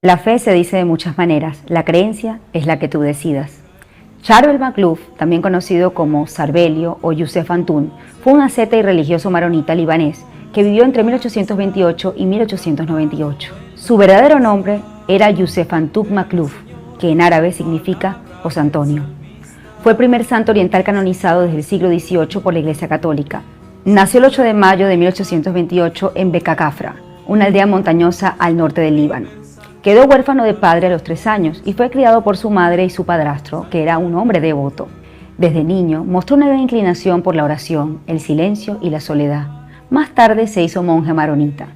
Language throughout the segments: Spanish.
La fe se dice de muchas maneras, la creencia es la que tú decidas. Charbel Makhlouf, también conocido como Sarbelio o Youssef Antoun, fue un asceta y religioso maronita libanés que vivió entre 1828 y 1898. Su verdadero nombre era Youssef Antoun Makhlouf, que en árabe significa José Antonio. Fue el primer santo oriental canonizado desde el siglo XVIII por la Iglesia Católica. Nació el 8 de mayo de 1828 en Becacafra, una aldea montañosa al norte del Líbano. Quedó huérfano de padre a los 3 años y fue criado por su madre y su padrastro, que era un hombre devoto. Desde niño mostró una gran inclinación por la oración, el silencio y la soledad. Más tarde se hizo monje maronita.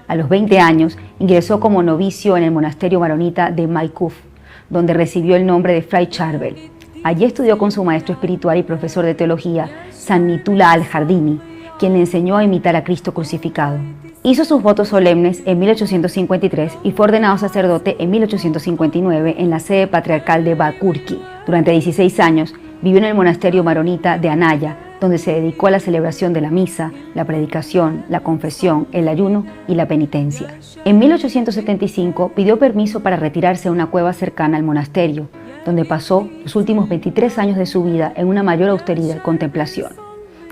A los 20 años ingresó como novicio en el monasterio maronita de Maikuf, donde recibió el nombre de Fray Charbel. Allí estudió con su maestro espiritual y profesor de teología, San Nitula al-Jardini, quien le enseñó a imitar a Cristo crucificado. Hizo sus votos solemnes en 1853 y fue ordenado sacerdote en 1859 en la sede patriarcal de Bakurki. Durante 16 años vivió en el monasterio maronita de Anaya, donde se dedicó a la celebración de la misa, la predicación, la confesión, el ayuno y la penitencia. En 1875 pidió permiso para retirarse a una cueva cercana al monasterio, donde pasó los últimos 23 años de su vida en una mayor austeridad y contemplación.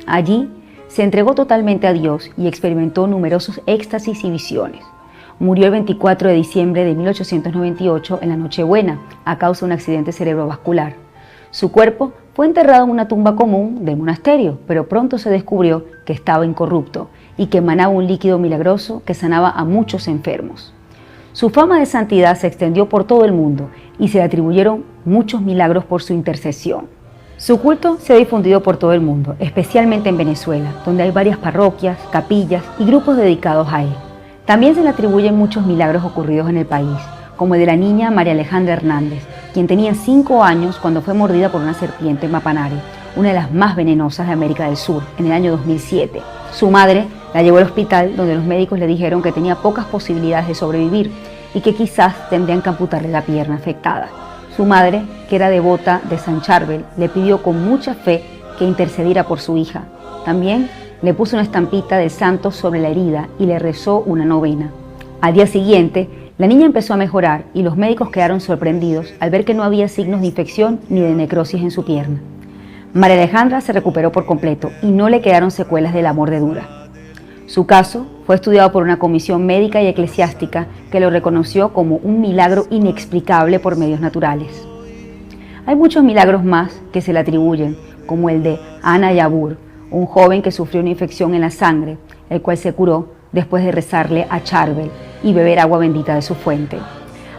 Allí se entregó totalmente a Dios y experimentó numerosos éxtasis y visiones. Murió el 24 de diciembre de 1898 en la Nochebuena a causa de un accidente cerebrovascular. Su cuerpo fue enterrado en una tumba común del monasterio, pero pronto se descubrió que estaba incorrupto y que emanaba un líquido milagroso que sanaba a muchos enfermos. Su fama de santidad se extendió por todo el mundo y se le atribuyeron muchos milagros por su intercesión. Su culto se ha difundido por todo el mundo, especialmente en Venezuela, donde hay varias parroquias, capillas y grupos dedicados a él. También se le atribuyen muchos milagros ocurridos en el país, como el de la niña María Alejandra Hernández, quien tenía 5 años cuando fue mordida por una serpiente en Mapanare, una de las más venenosas de América del Sur, en el año 2007. Su madre la llevó al hospital, donde los médicos le dijeron que tenía pocas posibilidades de sobrevivir y que quizás tendrían que amputarle la pierna afectada. Su madre, que era devota de San Charbel, le pidió con mucha fe que intercediera por su hija. También le puso una estampita del santo sobre la herida y le rezó una novena. Al día siguiente, la niña empezó a mejorar y los médicos quedaron sorprendidos al ver que no había signos de infección ni de necrosis en su pierna. María Alejandra se recuperó por completo y no le quedaron secuelas de la mordedura. Su caso fue estudiado por una comisión médica y eclesiástica que lo reconoció como un milagro inexplicable por medios naturales. Hay muchos milagros más que se le atribuyen, como el de Ana Yabur, un joven que sufrió una infección en la sangre, el cual se curó después de rezarle a Charbel y beber agua bendita de su fuente.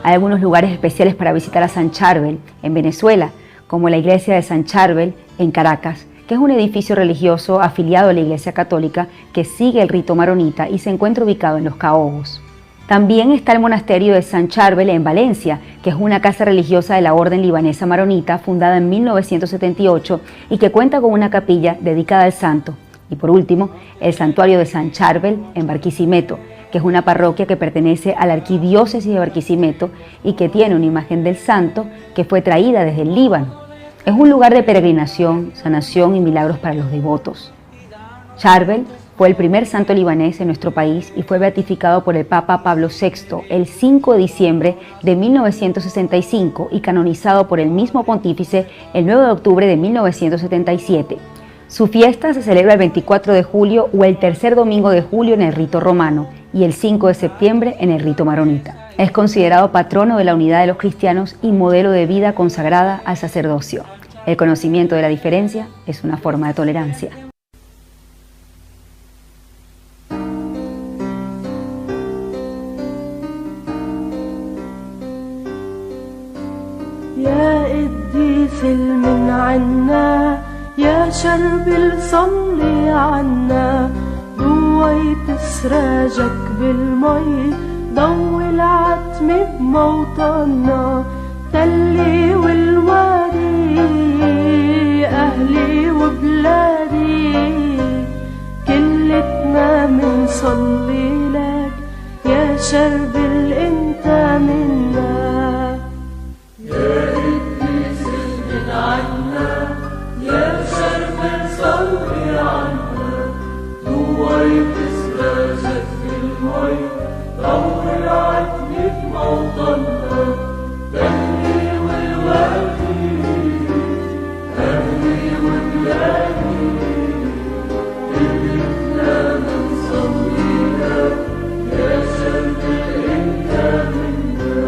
Hay algunos lugares especiales para visitar a San Charbel en Venezuela, como la iglesia de San Charbel en Caracas, que es un edificio religioso afiliado a la Iglesia Católica que sigue el rito maronita y se encuentra ubicado en Los Caobos. También está el monasterio de San Charbel en Valencia, que es una casa religiosa de la Orden Libanesa Maronita fundada en 1978 y que cuenta con una capilla dedicada al santo. Y por último, el santuario de San Charbel en Barquisimeto, que es una parroquia que pertenece a la arquidiócesis de Barquisimeto y que tiene una imagen del santo que fue traída desde el Líbano. Es un lugar de peregrinación, sanación y milagros para los devotos. Charbel fue el primer santo libanés en nuestro país y fue beatificado por el Papa Pablo VI el 5 de diciembre de 1965 y canonizado por el mismo pontífice el 9 de octubre de 1977. Su fiesta se celebra el 24 de julio o el tercer domingo de julio en el rito romano y el 5 de septiembre en el rito maronita. Es considerado patrono de la unidad de los cristianos y modelo de vida consagrada al sacerdocio. El conocimiento de la diferencia es una forma de tolerancia. يا قديس من عنا، يا شربل صلي عنا. ضويت سراجك بالمي، ضوي العتمة بموطنا. تلي والوادي أهلي وبلادي، كلتنا منصلي لك يا شربل انت منا. يا قديس من عنا، يا شربل صلي عنا. ضويت سراجك بالمي، ضوي العتمة بموطنا. دمي والوادي أهلي وبلادي، كلتنا منصلي لك يا شربل انت منا.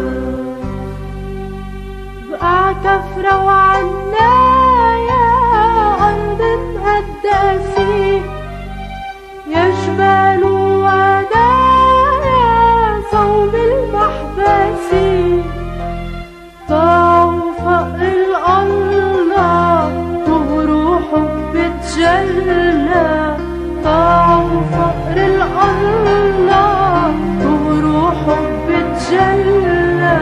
بقع كفرة وعنا يا أرض مقدسي، يا جبال وودايا صوب المحبسي. طاعوا فقر الله طهر وحب تجلى. طاعوا فقر الله طهر وحب تجلى.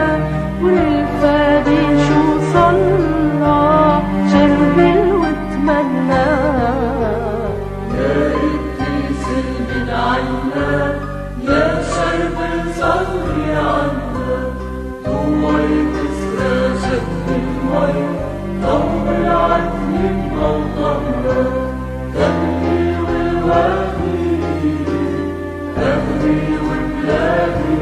وللفادي شو صلى شربل وتمنى. يا قديس من عنا، يا شربل صلي عنا. ضويت سراجك بالمي، ضوي العتمة بموطنا. دمي والوادي أهلي وبلادي،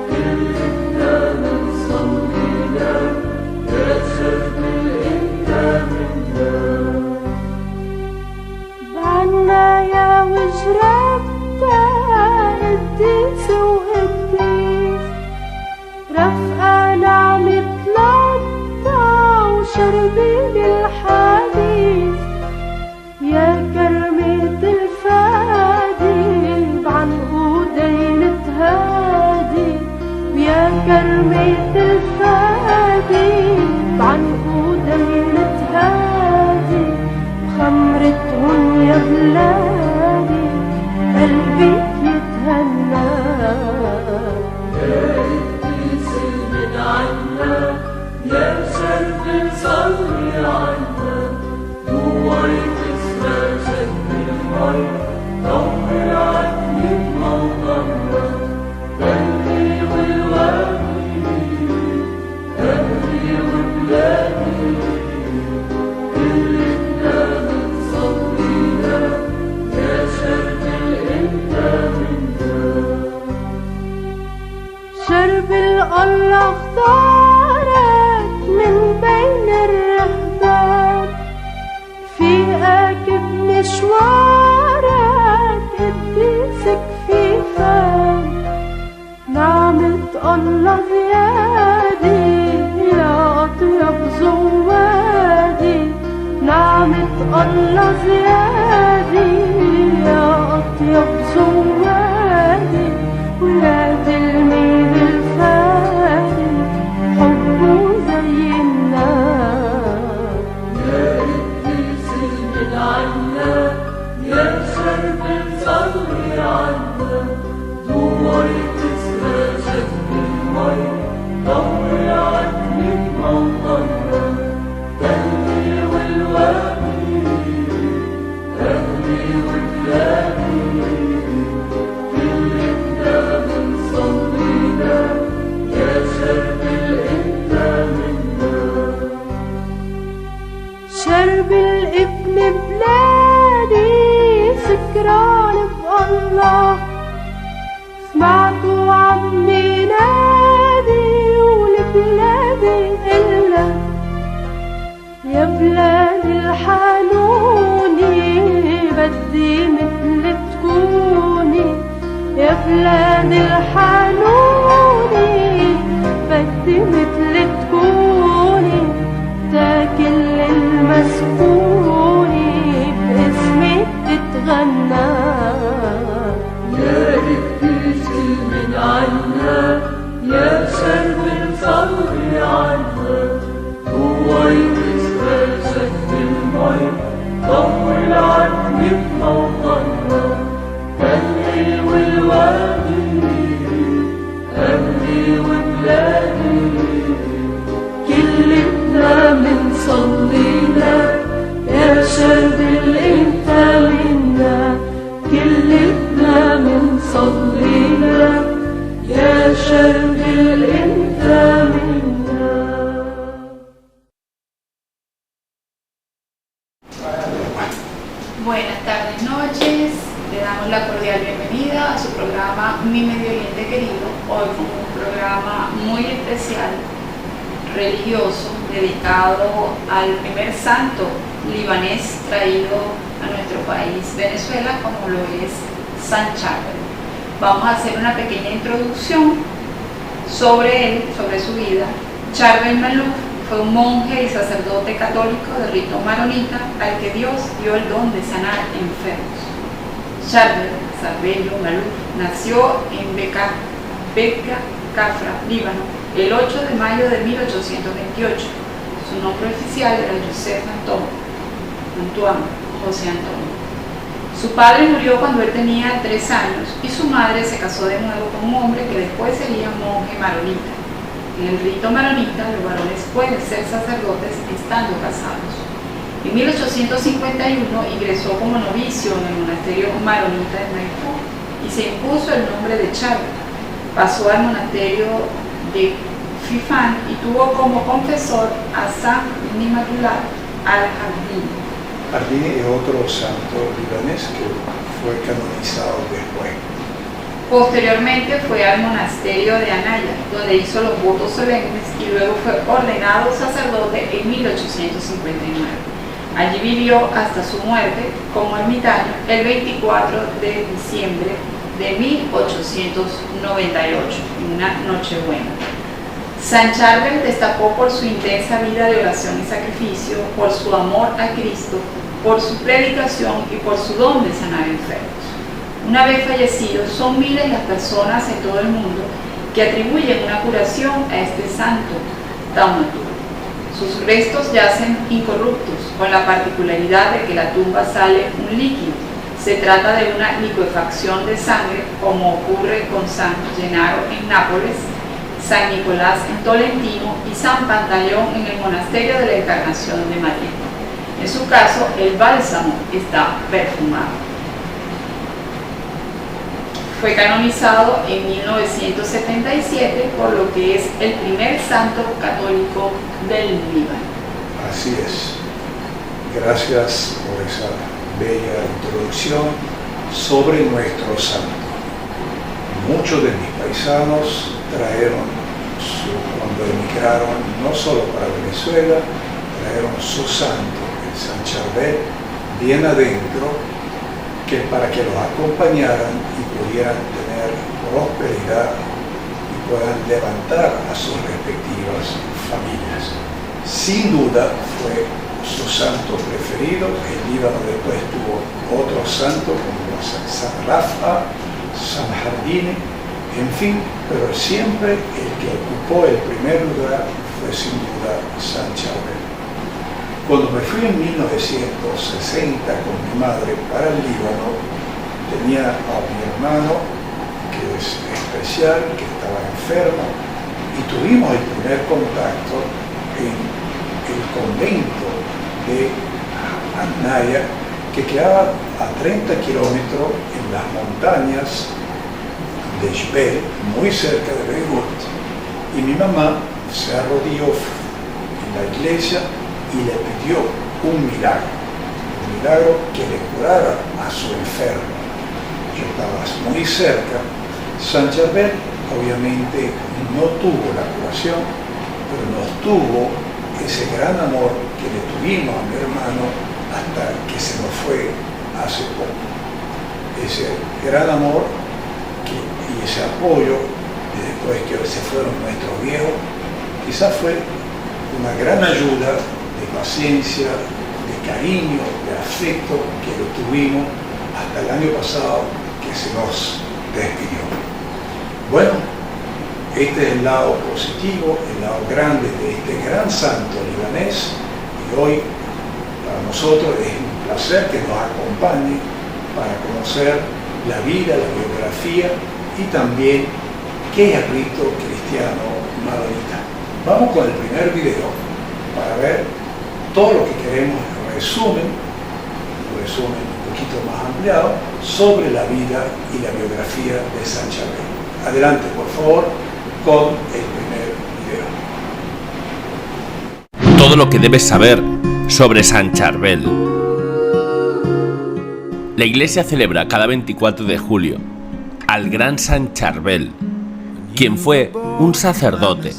كلتنا منصلي لك يا شربل انت منا. بعنا يا وجربتا قديس وقديس، رفقة نعمة لطة وشربين الحديث. يا كرمة الفادي بعنقودين تهادي. ويا كرمة الفادي بعنقودين تهادي. خمرتهم يا بلادي قلبي يتهنى. يا قديس من عنا، يا شربل صلي عنا. ضويت سراجك بالمي، ضوي العتمة بموطنا. دمي والوادي أهلي وبلادي، كلتنا منصلي لك يا شربل انت منا. شربل الله اختارك من بين الرهبان، فيقك بمشوارك قديسك في فان. نعمة الله زيادي يا أطيب زوادي. نعمة الله زيادي يا أطيب زوادي. ويا تلميذ الفادي حبه زي النار. يا قديس من عنا، يا شربل صلي عنا. ضويت سراجك بالمي، ضوي العتمة بموطنا. دمي والوادي أهلي وبلادي، كلتنا منصلي لك يا شربل انت منا. شربل ابن بلادي سكران بالله. سمعتوا عمي نادي ولبلادي إلا يا بلاد الحنوني بدي مثل تكوني. يا بلاد الحنوني بدي مثل تكوني. تاكل المسكوني باسمك تتغنى. يا قديس من عنا، يا شربل صلي عنا. religioso dedicado al primer santo libanés traído a nuestro país, Venezuela, como lo es San Charbel. Vamos a hacer una pequeña introducción sobre él, sobre su vida. Charbel Malouf fue un monje y sacerdote católico de rito maronita al que Dios dio el don de sanar enfermos. Charbel Sarbelio Malouf nació en Bekaa Kafra, Líbano, el 8 de mayo de 1828. Su nombre oficial era José Antonio. Su padre murió cuando él tenía 3 años y su madre se casó de nuevo con un hombre que después sería monje maronita. En el rito maronita, los varones pueden ser sacerdotes estando casados. En 1851 ingresó como novicio en el monasterio maronita de Maipú y se impuso el nombre de Charbel. Pasó al monasterio de Fifán y tuvo como confesor a San Nimatullah al-Jardini. Jardini es otro santo libanés que fue canonizado después. Posteriormente fue al monasterio de Anaya, donde hizo los votos solemnes y luego fue ordenado sacerdote en 1859. Allí vivió hasta su muerte como ermitaño el 24 de diciembre de 1898, en una Nochebuena. San Charbel destacó por su intensa vida de oración y sacrificio, por su amor a Cristo, por su predicación y por su don de sanar enfermos. Una vez fallecido, son miles las personas en todo el mundo que atribuyen una curación a este santo taumaturgo. Sus restos yacen incorruptos, con la particularidad de que la tumba sale un líquido. Se trata de una licuefacción de sangre, como ocurre con San Gennaro en Nápoles, San Nicolás en Tolentino y San Pantaleón en el Monasterio de la Encarnación de Madrid. En su caso, el bálsamo está perfumado. Fue canonizado en 1977, por lo que es el primer santo católico del Líbano. Así es. Gracias por esa bella introducción sobre nuestro santo. Muchos de mis paisanos cuando emigraron, no solo para Venezuela, trajeron su santo, el San Charbel, bien adentro, para que los acompañaran y pudieran tener prosperidad y puedan levantar a sus respectivas familias. Sin duda fue su santo preferido. El Líbano después tuvo otros santos como San Rafa, San Jardini, en fin, pero siempre el que ocupó el primer lugar fue sin duda San Charbel. Cuando me fui en 1960 con mi madre para el Líbano, tenía a mi hermano, que es especial, que estaba enfermo, y tuvimos el primer contacto en el convento de Anaya, que quedaba a 30 kilómetros en las montañas de Jbel, muy cerca de Beirut, y mi mamá se arrodilló en la iglesia y le pidió un milagro que le curara a su enfermo. Yo estaba muy cerca. San Charbel obviamente no tuvo la curación, pero nos tuvo ese gran amor que le tuvimos a mi hermano hasta que se nos fue hace poco. Ese gran amor y ese apoyo, después que se fueron nuestros viejos, quizás fue una gran ayuda de paciencia, de cariño, de afecto que lo tuvimos hasta el año pasado que se nos despidió. Bueno, este es el lado positivo, el lado grande de este gran santo libanés, y hoy para nosotros es un placer que nos acompañe para conocer la vida, la biografía y también qué es el rito cristiano maronita. Vamos con el primer video para ver todo lo que queremos, un resumen un poquito más ampliado sobre la vida y la biografía de San Charbel. Adelante, por favor, con el primer video. Todo lo que debes saber sobre San Charbel. La Iglesia celebra cada 24 de julio al gran San Charbel, quien fue un sacerdote,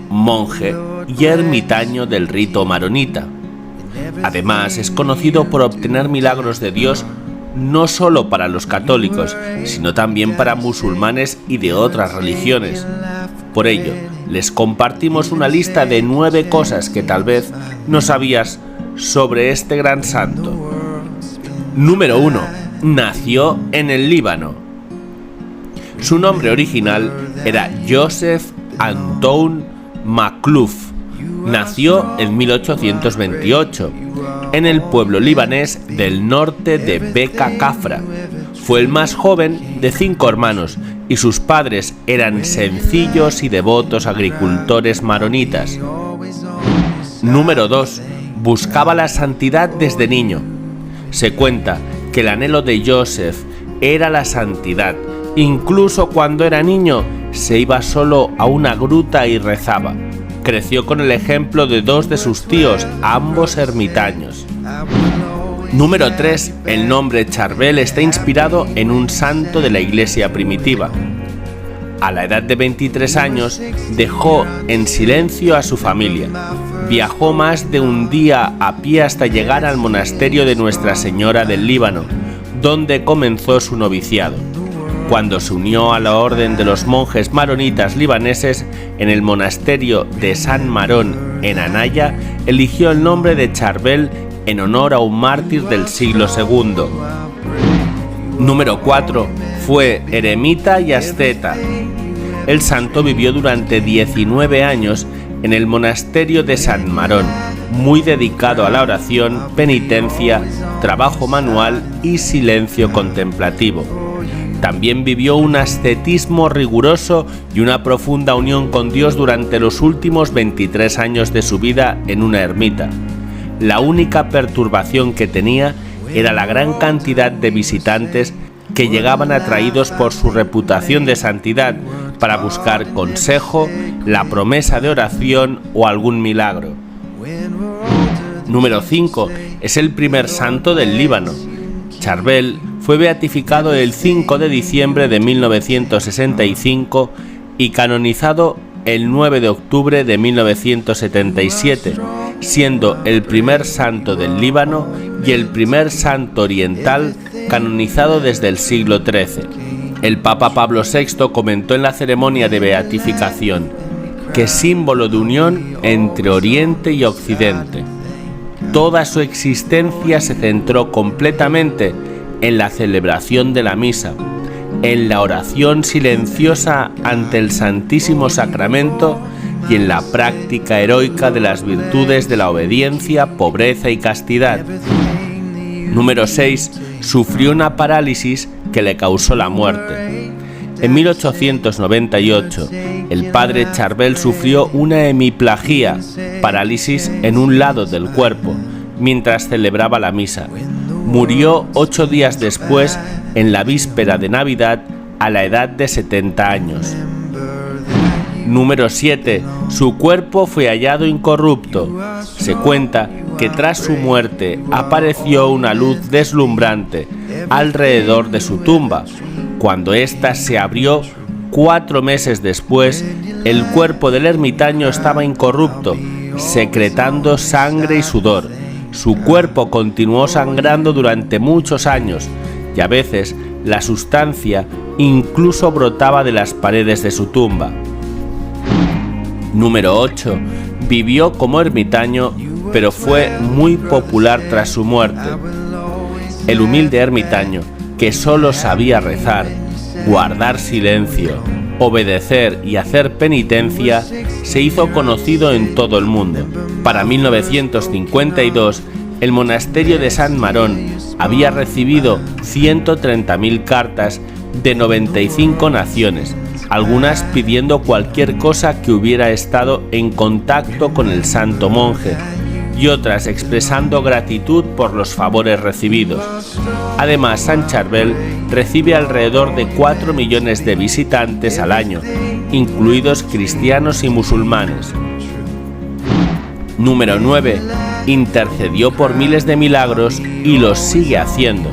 monje y ermitaño del rito maronita. Además, es conocido por obtener milagros de Dios no solo para los católicos, sino también para musulmanes y de otras religiones. Por ello, les compartimos una lista de 9 cosas que tal vez no sabías sobre este gran santo. Número 1. Nació en el Líbano. Su nombre original era Joseph Antoine Makhlouf. Nació en 1828 en el pueblo libanés del norte de Beka Kafra. Fue el más joven de 5 hermanos y sus padres eran sencillos y devotos agricultores maronitas. Número 2. Buscaba la santidad desde niño. Se cuenta que el anhelo de Joseph era la santidad. Incluso cuando era niño, se iba solo a una gruta y rezaba. Creció con el ejemplo de 2 de sus tíos, ambos ermitaños. Número 3. El nombre Charbel está inspirado en un santo de la iglesia primitiva. A la edad de 23 años, dejó en silencio a su familia. Viajó más de un día a pie hasta llegar al monasterio de Nuestra Señora del Líbano, donde comenzó su noviciado. Cuando se unió a la orden de los monjes maronitas libaneses en el monasterio de San Marón en Anaya, eligió el nombre de Charbel en honor a un mártir del siglo II. Número 4. Fue eremita y asceta. El santo vivió durante 19 años en el monasterio de San Marón, muy dedicado a la oración, penitencia, trabajo manual y silencio contemplativo. También vivió un ascetismo riguroso y una profunda unión con Dios durante los últimos 23 años de su vida en una ermita. La única perturbación que tenía era la gran cantidad de visitantes que llegaban atraídos por su reputación de santidad para buscar consejo, la promesa de oración o algún milagro. Número 5. Es el primer santo del Líbano. Charbel fue beatificado el 5 de diciembre de 1965 y canonizado el 9 de octubre de 1977, siendo el primer santo del Líbano y el primer santo oriental canonizado desde el siglo XIII. El Papa Pablo VI comentó en la ceremonia de beatificación que es símbolo de unión entre Oriente y Occidente. Toda su existencia se centró completamente en la celebración de la misa, en la oración silenciosa ante el Santísimo Sacramento y en la práctica heroica de las virtudes de la obediencia, pobreza y castidad. Número 6. Sufrió una parálisis que le causó la muerte. En 1898, el padre Charbel sufrió una hemiplegia, parálisis en un lado del cuerpo, mientras celebraba la misa. Murió 8 días después, en la víspera de Navidad, a la edad de 70 años. Número 7. Su cuerpo fue hallado incorrupto. Se cuenta que tras su muerte apareció una luz deslumbrante alrededor de su tumba. Cuando ésta se abrió 4 meses después, el cuerpo del ermitaño estaba incorrupto, secretando sangre y sudor. Su cuerpo continuó sangrando durante muchos años y a veces la sustancia incluso brotaba de las paredes de su tumba. Número 8. Vivió como ermitaño, pero fue muy popular tras su muerte. El humilde ermitaño, que solo sabía rezar, guardar silencio, obedecer y hacer penitencia, se hizo conocido en todo el mundo. Para 1952, el monasterio de San Marón había recibido 130.000 cartas de 95 naciones, algunas pidiendo cualquier cosa que hubiera estado en contacto con el santo monje, y otras expresando gratitud por los favores recibidos. Además, San Charbel recibe alrededor de 4 millones de visitantes al año, incluidos cristianos y musulmanes. Número 9. Intercedió por miles de milagros y los sigue haciendo.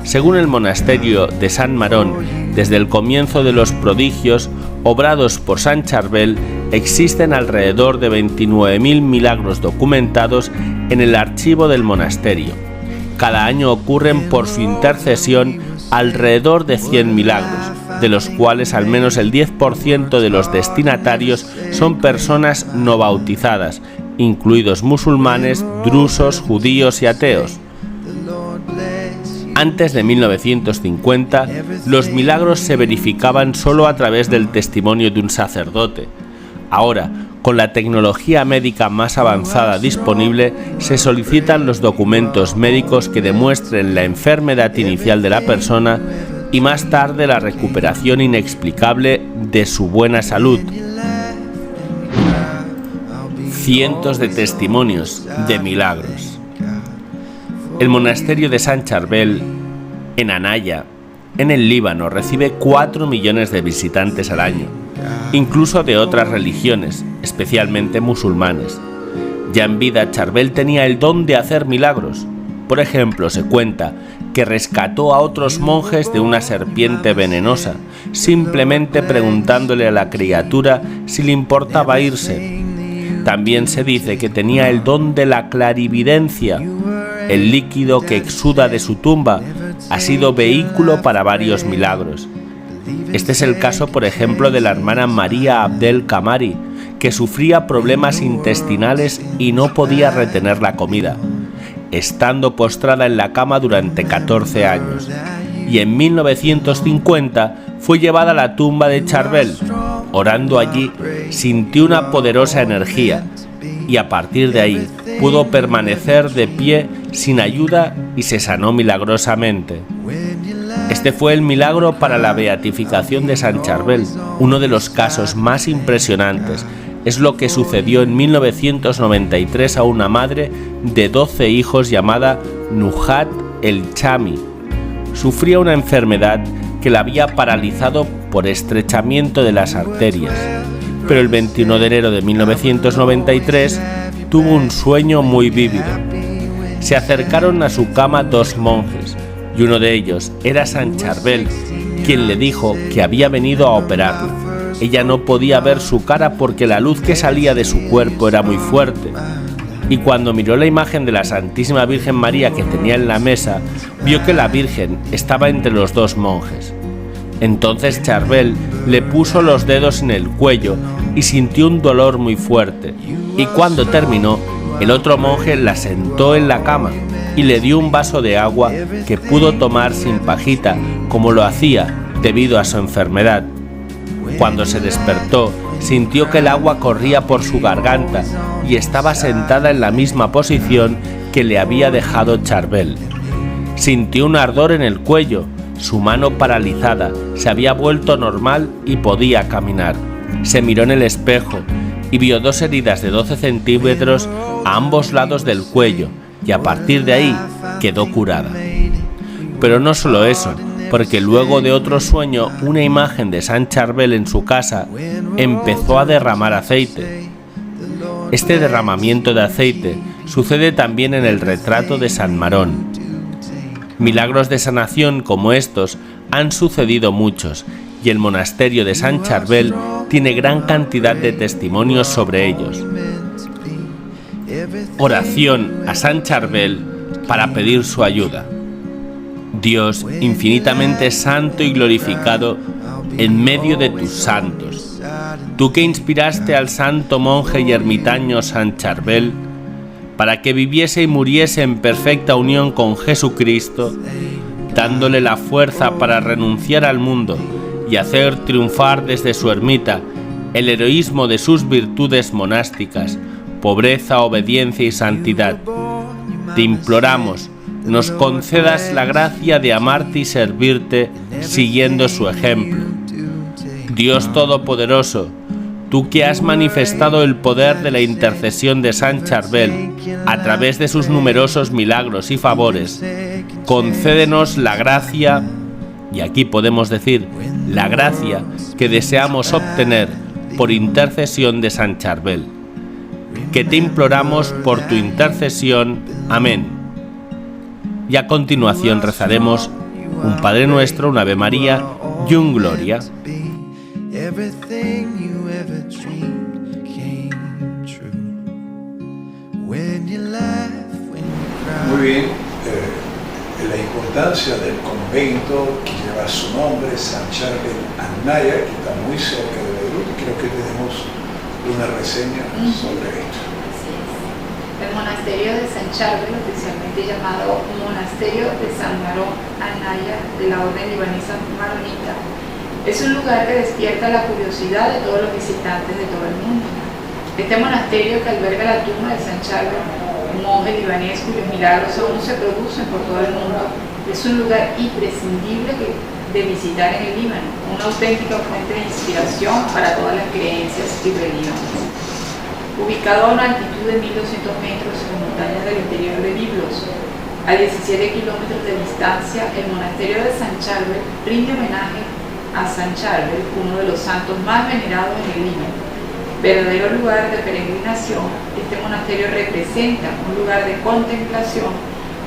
Según el monasterio de San Marón, desde el comienzo de los prodigios obrados por San Charbel, existen alrededor de 29.000 milagros documentados en el archivo del monasterio. Cada año ocurren por su intercesión alrededor de 100 milagros, de los cuales al menos el 10% de los destinatarios son personas no bautizadas, incluidos musulmanes, drusos, judíos y ateos. Antes de 1950, los milagros se verificaban solo a través del testimonio de un sacerdote. Ahora, con la tecnología médica más avanzada disponible, se solicitan los documentos médicos que demuestren la enfermedad inicial de la persona y más tarde la recuperación inexplicable de su buena salud. Cientos de testimonios de milagros. El monasterio de Sant Charbel, en Anaya, en el Líbano, recibe 4 millones de visitantes al año, incluso de otras religiones, especialmente musulmanes. Ya en vida, Charbel tenía el don de hacer milagros. Por ejemplo, se cuenta que rescató a otros monjes de una serpiente venenosa, simplemente preguntándole a la criatura si le importaba irse. También se dice que tenía el don de la clarividencia. El líquido que exuda de su tumba ha sido vehículo para varios milagros. Este es el caso, por ejemplo, de la hermana María Abdel Kamari, que sufría problemas intestinales y no podía retener la comida, estando postrada en la cama durante 14 años. Y en 1950 fue llevada a la tumba de Charbel. Orando allí, sintió una poderosa energía y a partir de ahí pudo permanecer de pie sin ayuda y se sanó milagrosamente. Este fue el milagro para la beatificación de Sant Charbel. Uno de los casos más impresionantes es lo que sucedió en 1993 a una madre de 12 hijos llamada Nujat El Chami. Sufría una enfermedad que la había paralizado por estrechamiento de las arterias, pero el 21 de enero de 1993 tuvo un sueño muy vívido. Se acercaron a su cama 2 monjes, y uno de ellos era Sant Charbel, quien le dijo que había venido a operarla. Ella no podía ver su cara porque la luz que salía de su cuerpo era muy fuerte, y cuando miró la imagen de la Santísima Virgen María que tenía en la mesa, vio que la Virgen estaba entre los 2 monjes. Entonces Charbel le puso los dedos en el cuello y sintió un dolor muy fuerte, y cuando terminó, el otro monje la sentó en la cama y le dio un vaso de agua que pudo tomar sin pajita, como lo hacía debido a su enfermedad. Cuando se despertó, sintió que el agua corría por su garganta y estaba sentada en la misma posición que le había dejado Charbel. Sintió un ardor en el cuello, su mano paralizada se había vuelto normal y podía caminar. Se miró en el espejo y vio 2 heridas de 12 centímetros a ambos lados del cuello y a partir de ahí quedó curada. Pero no solo eso, porque luego de otro sueño, una imagen de Sant Charbel en su casa empezó a derramar aceite. Este derramamiento de aceite sucede también en el retrato de San Marón. Milagros de sanación como estos han sucedido muchos, y el monasterio de Sant Charbel tiene gran cantidad de testimonios sobre ellos. Oración a Sant Charbel para pedir su ayuda. Dios infinitamente santo y glorificado en medio de tus santos, tú que inspiraste al santo monje y ermitaño Sant Charbel para que viviese y muriese en perfecta unión con Jesucristo, dándole la fuerza para renunciar al mundo y hacer triunfar desde su ermita el heroísmo de sus virtudes monásticas, pobreza, obediencia y santidad. Te imploramos, nos concedas la gracia de amarte y servirte siguiendo su ejemplo. Dios Todopoderoso, tú que has manifestado el poder de la intercesión de Sant Charbel a través de sus numerosos milagros y favores, concédenos la gracia, y aquí podemos decir la gracia que deseamos obtener por intercesión de Sant Charbel, que te imploramos por tu intercesión. Amén. Y a continuación rezaremos un Padre Nuestro, un Ave María y un Gloria. Everything you ever dreamed Muy bien, la importancia del convento que lleva su nombre, San Charbel Annaya, que está muy cerca de Beirut, creo que tenemos una reseña sobre esto. Así es. El monasterio de San Charbel, oficialmente llamado Monasterio de San Marón Annaya de la Orden Libanesa Maronita, es un lugar que despierta la curiosidad de todos los visitantes de todo el mundo. Este monasterio, que alberga la tumba de San Charbel, un monje libanés cuyos milagros aún se producen por todo el mundo, es un lugar imprescindible de visitar en el Líbano, una auténtica fuente de inspiración para todas las creencias y religiones. Ubicado a una altitud de 1200 metros en las montañas del interior de Biblos, a 17 kilómetros de distancia, el monasterio de San Charbel rinde homenaje a San Charbel, uno de los santos más venerados en el Líbano. Verdadero lugar de peregrinación, este monasterio representa un lugar de contemplación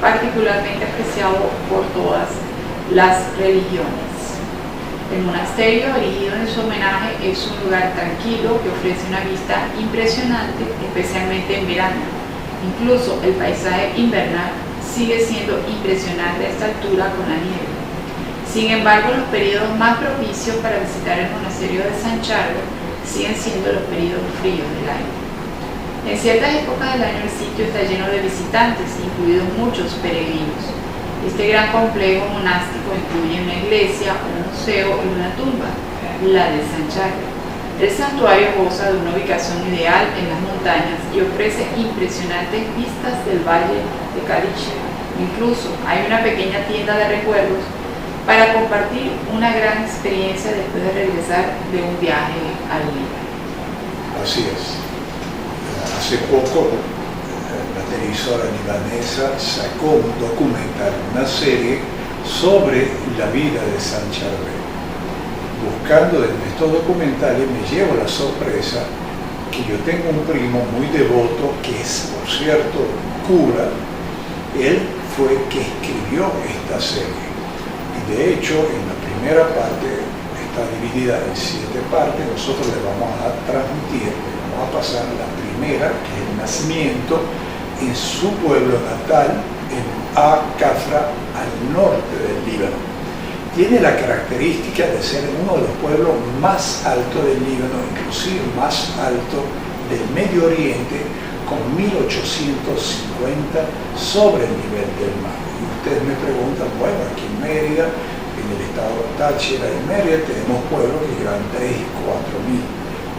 particularmente apreciado por todas las religiones. El monasterio, erigido en su homenaje, es un lugar tranquilo que ofrece una vista impresionante, especialmente en verano. Incluso el paisaje invernal sigue siendo impresionante a esta altura con la nieve. Sin embargo, los periodos más propicios para visitar el monasterio de San Charbel siguen siendo los periodos fríos del año. En ciertas épocas del año el sitio está lleno de visitantes, incluidos muchos peregrinos. Este gran complejo monástico incluye una iglesia, un museo y una tumba, la de San Charbel. El santuario goza de una ubicación ideal en las montañas y ofrece impresionantes vistas del valle de Karish. Incluso hay una pequeña tienda de recuerdos para compartir una gran experiencia después de regresar de un viaje al Líbano. Así es. Hace poco la televisora libanesa sacó un documental, una serie sobre la vida de San Charbel. Buscando en estos documentales me llevo la sorpresa que yo tengo un primo muy devoto que es, por cierto, cura. Él fue que escribió esta serie. De hecho, en la primera parte está dividida en 7 partes. Nosotros le vamos a transmitir, le vamos a pasar la primera, que es el nacimiento en su pueblo natal, en Al-Kafra, al norte del Líbano. Tiene la característica de ser uno de los pueblos más altos del Líbano, inclusive más alto del Medio Oriente, con 1850 sobre el nivel del mar. Ustedes me preguntan, bueno, aquí en Mérida, en el estado de Táchira y Mérida, tenemos pueblos que llevan 3 y 4 mil.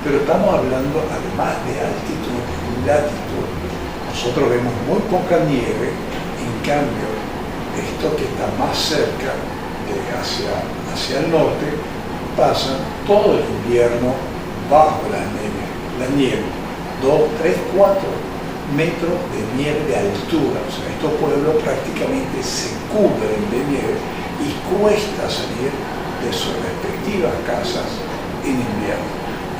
Pero estamos hablando, además de altitud, latitud. Nosotros vemos muy poca nieve, en cambio, esto que está más cerca, hacia el norte, pasa todo el invierno bajo la nieve. 2, 3, 4 metros de nieve de altura. O sea, estos pueblos prácticamente se cubren de nieve y cuesta salir de sus respectivas casas en invierno.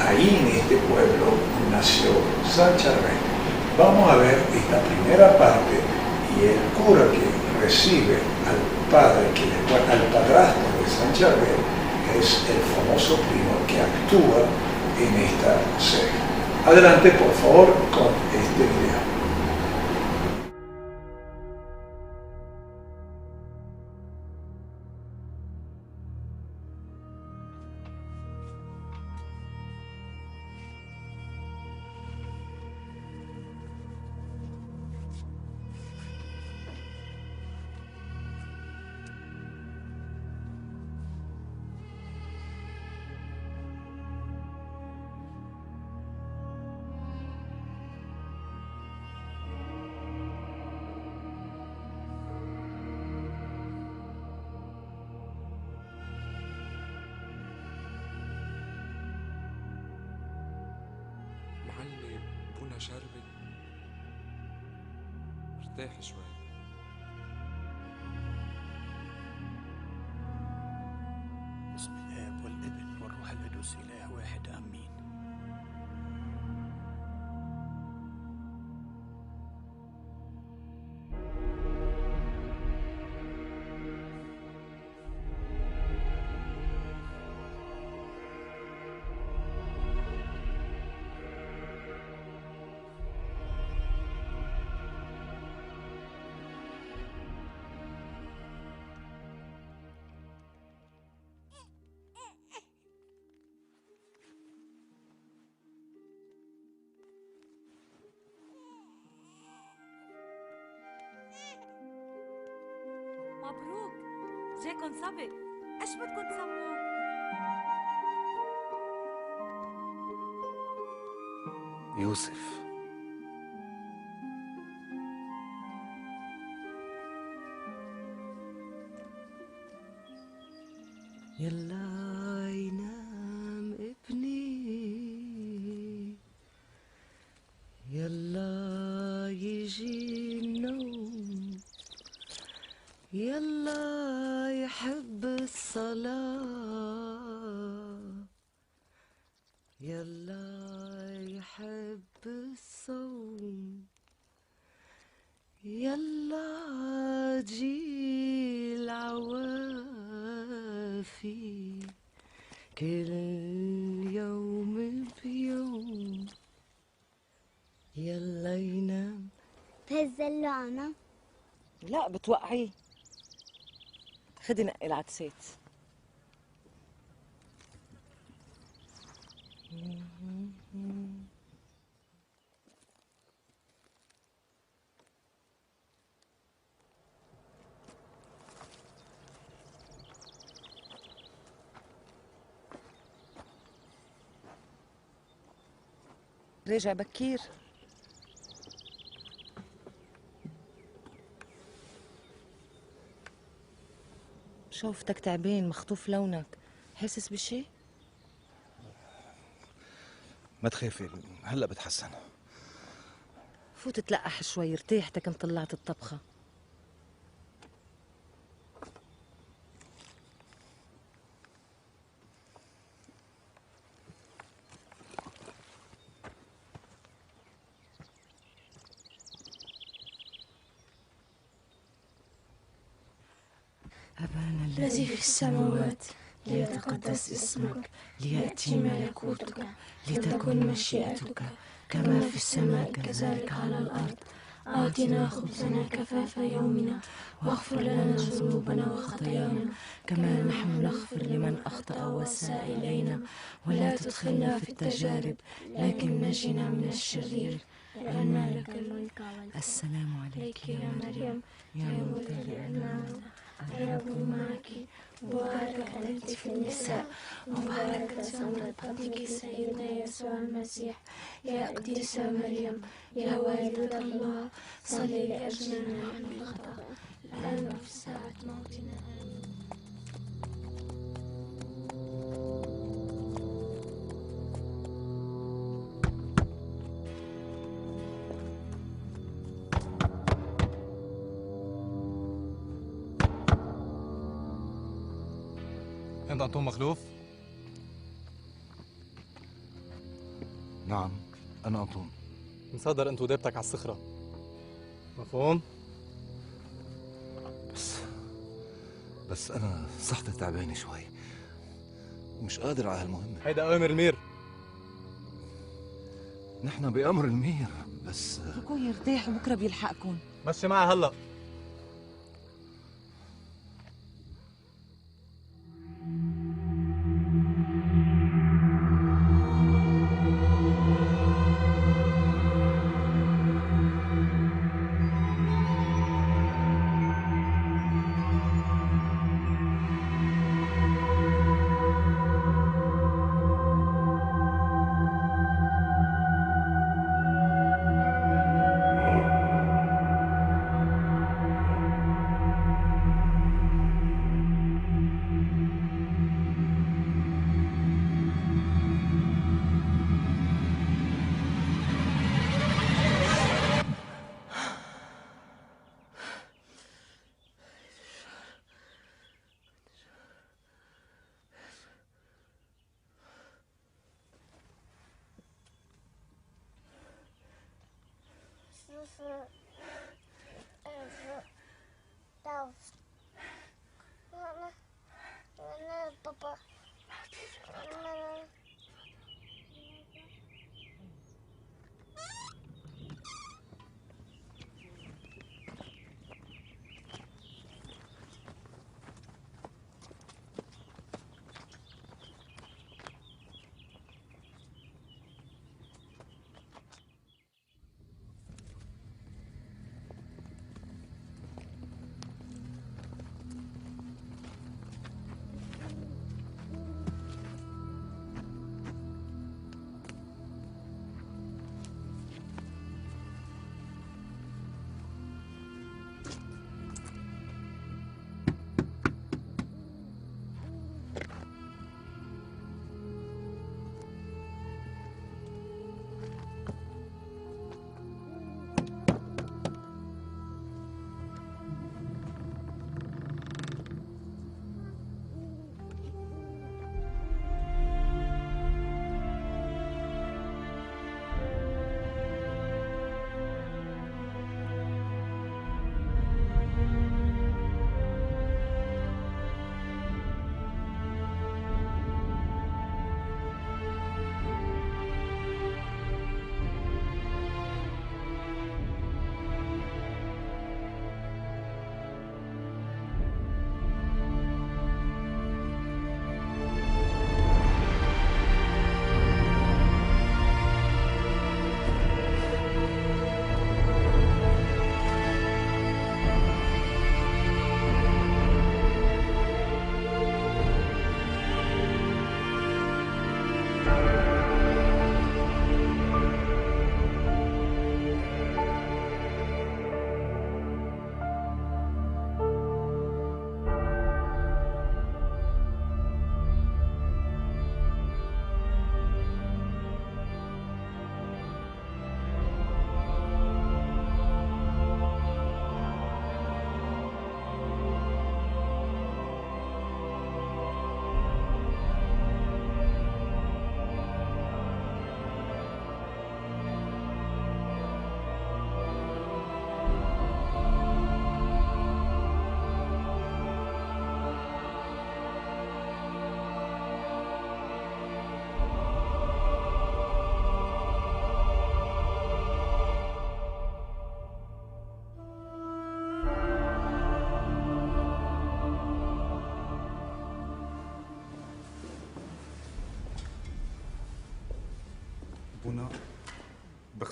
Ahí en este pueblo nació San Charbel. Vamos a ver esta primera parte y el cura que recibe al padrastro de San Charbel es el famoso primo que actúa en esta serie. Adelante, por favor, con este video. معلم بنا شربت ارتاح شوي. بسم الآب والابن والروح القدس إله واحد آمين. مبروك، جاكن صبي، ايش بدكن تسموه؟ يوسف. يلا ينام ابني، يلا يجي النوم، يلا يحب الصلاة، يلا يحب الصوم، يلا تجي العوافي كل يوم بيوم، يلا ينام. تهز اللعنة؟ لا بتوقعيه. خدي نقي العدسات. راجع بكير. شوفتك تعبان، مخطوف لونك، حاسس بشي؟ ما تخافي، هلا بتحسن. فوت تلقح شوي، ارتاحتك مطلعت الطبخة. أبانا الذي في السماوات ليتقدس اسمك، ليأتي ملكوتك، لتكن مشيئتك كما في السماء كذلك على الأرض. آتنا خبزنا كفاف يومنا، واغفر لنا ذنوبنا وخطايانا كما نحن نغفر لمن أخطأ وأساء إلينا، ولا تدخلنا في التجارب لكن نجنا من الشرير، لأن لك الملك. السلام عليك يا مريم، يا ممتلئ النعمة، الرب معك، مباركة أنت في النساء، ومباركة ثمرة بطنك سيدنا يسوع المسيح. يا قديسة مريم، يا والدة الله، صلي لأجلنا نحن الخطأ الآن وفي ساعة موتنا. آمين. أنت أنطون مخلوف؟ نعم، أنا أنطون. مصدر أنت وديبتك على الصخرة، مفهوم؟ بس أنا صحتي تعبانة شوي ومش قادر على هالمهمة. هيدا أوامر المير. نحن بأمر المير، بس اتركوه يرتاح وبكره بيلحقكم. مشي معي هلا. Papa.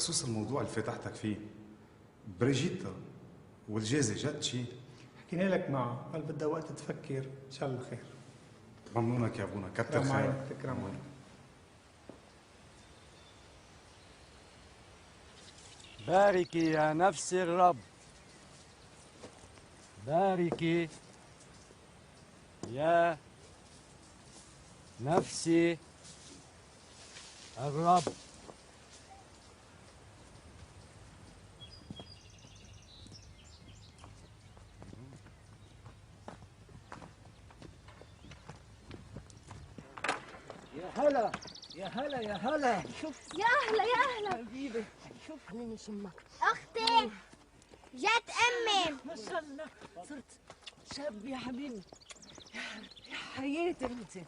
بخصوص الموضوع اللي فتحتك فيه، بريجيتا والجازة جد شي؟ حكينا لك معه، قال بدها وقت تفكر، ان شاء الله خير. ممنونك يا ابونا، كتر خيرك. تكرم عينك. باركي يا نفس الرب، باركي يا نفسي الرب. يا هلا يا هلا يا هلا. شوف يا اهلا يا اهلا حبيبي، شوف خليني شمك. اختي جت امي. ما شاء الله صرت شاب يا حبيبي. يا حياتي انت.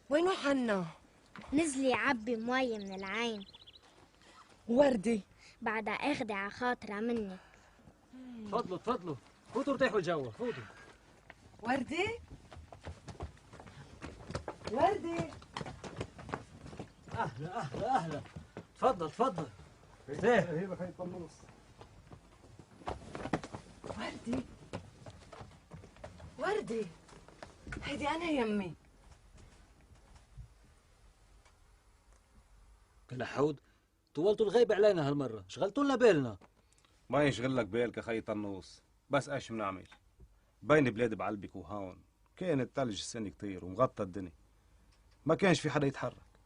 وينو حنا؟ نزلي يعبي مي من العين. وردي بعدها اخدي على خاطرها منك. تفضلوا تفضلوا، فوتوا ارتاحوا الجو، فوتوا. وردي وردي. اهلا اهلا اهلا، تفضل تفضل ارتاح. هي بخيط النص. وردي وردي، هيدي انا يمي. كلحود، طولتوا الغيب علينا هالمرة، شغلتوا لنا بالنا. ما يشغلك بالك يا خي طنوس، بس ايش بنعمل؟ بين بلاد بعلبك وهون كان الثلج السنة كتير ومغطى الدنيا، ما كانش في حدا يتحرك،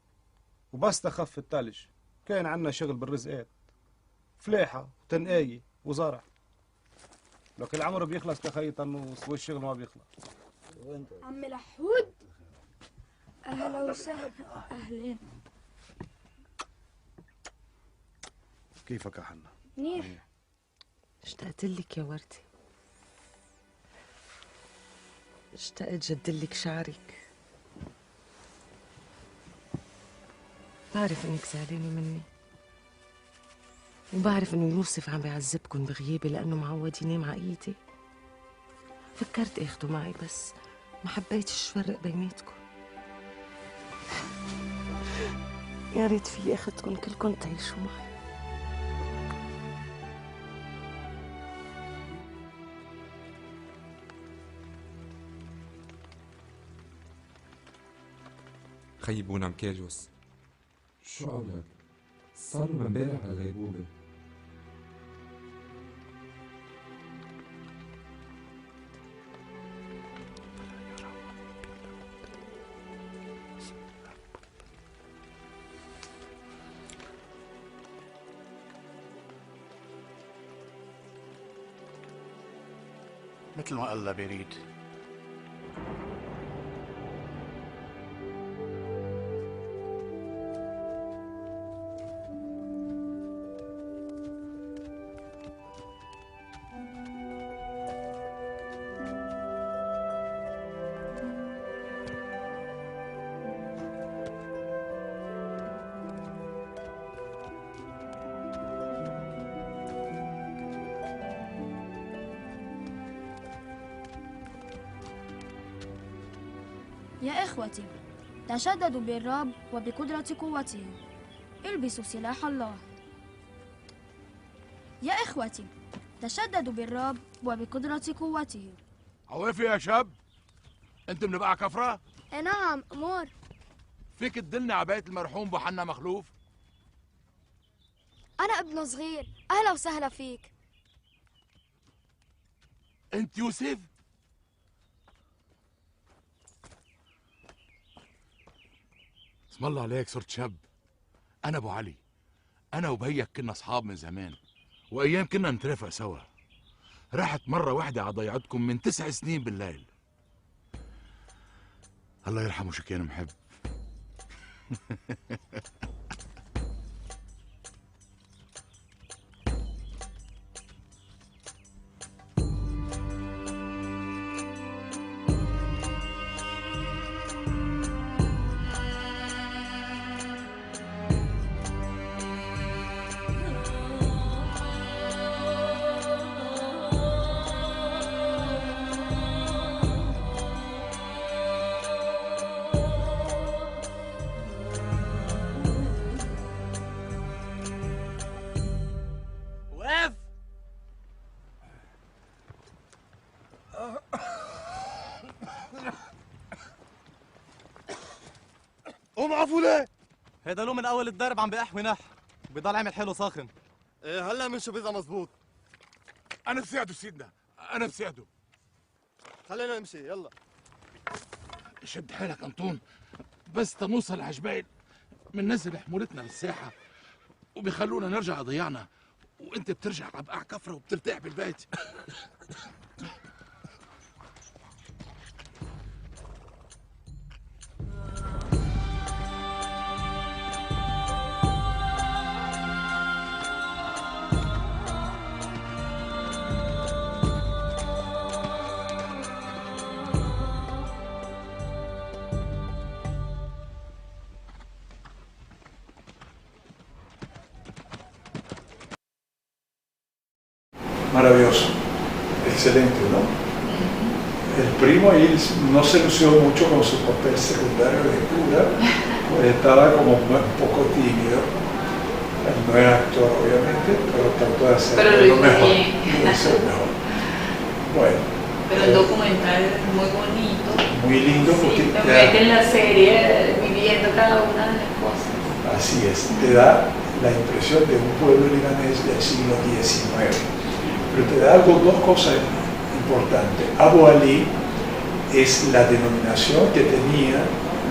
وبس تخف الثلج كان عنا شغل بالرزقات، فلاحة وتنقاية وزرع. لكن العمر بيخلص كخي طنوس والشغل ما بيخلص. عم لحود، اهلا وسهلا. اهلين. كيفك يا حنا؟ منيح. اشتقت لك يا وردي، اشتقت جدلك شعرك. بعرف انك زعلانة مني، وبعرف انه يوسف عم بيعذبكن بغيابي لانه معود ينام على ايدي. فكرت اخده معي بس ما حبيتش فرق بيناتكم. يا ريت في اخدكن كلكن تعيشوا معي. خي بونا مكاجوس، شو قولك؟ صار له من امبارح على الغيبوبة. مثل ما الله بيريد. يا إخوتي، تشددوا بالرب وبقدرة قوته، البسوا سلاح الله. يا إخوتي، تشددوا بالرب وبقدرة قوته. عوافي يا شاب، انت من بقى كفرة؟ نعم أمور. فيك تدلني على بيت المرحوم ابو حنا مخلوف؟ أنا ابن صغير، أهلا وسهلا فيك. انت يوسف؟ اسم الله عليك، صرت شاب. انا ابو علي، انا وبيك كنا اصحاب من زمان، وايام كنا نترافق سوا. راحت مره واحده على ضيعتكم من 9 سنين بالليل. الله يرحمه شو كان محب. بتقفوا ليه؟ هيدا له من اول الدرب عم بيقحوي نح، بضل عامل حلو ساخن. ايه هلا من شو بيضا مزبوط. انا بساعده سيدنا، انا بساعده. خلينا نمشي يلا. شد حيلك انطون، بس تنوصل عجبايل بننزل حمولتنا بالساحه وبيخلونا نرجع ضيعنا، وانت بترجع بقع كفره وبترتاح بالبيت. Maravilloso, excelente, ¿no? El primo ahí no se lució mucho con su papel secundario de cura, pues estaba como un poco tímido. Él no era actor, obviamente, pero trató de hacerlo lo mejor. Lo hizo mejor. Bueno. Pero el documental es muy bonito. Muy lindo porque sí, te mete en la serie viviendo cada una de las cosas. Así es, te da la impresión de un pueblo libanés del siglo XIX. Pero te da dos cosas importantes. Abu Ali es la denominación que tenían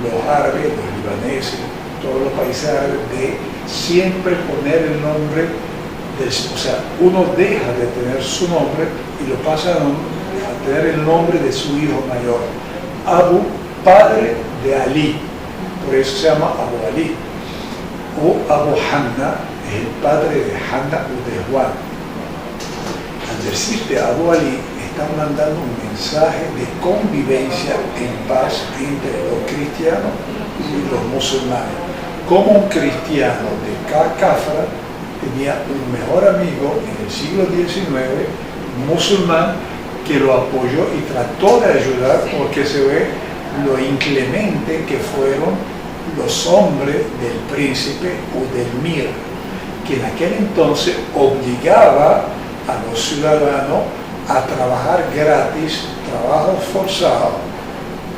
los árabes, los libaneses, todos los países árabes, de siempre poner el nombre, o sea, uno deja de tener su nombre y lo pasa a tener el nombre de su hijo mayor. Abu, padre de Ali, por eso se llama Abu Ali. O Abu Hanna es el padre de Hanna o de Juan. Al decirte Abu Ali, están mandando un mensaje de convivencia en paz entre los cristianos y los musulmanes. Como un cristiano de Kafra tenía un mejor amigo en el siglo XIX, musulmán, que lo apoyó y trató de ayudar, porque se ve lo inclemente que fueron los hombres del príncipe o del mir, que en aquel entonces obligaba a los ciudadanos a trabajar gratis, trabajo forzado,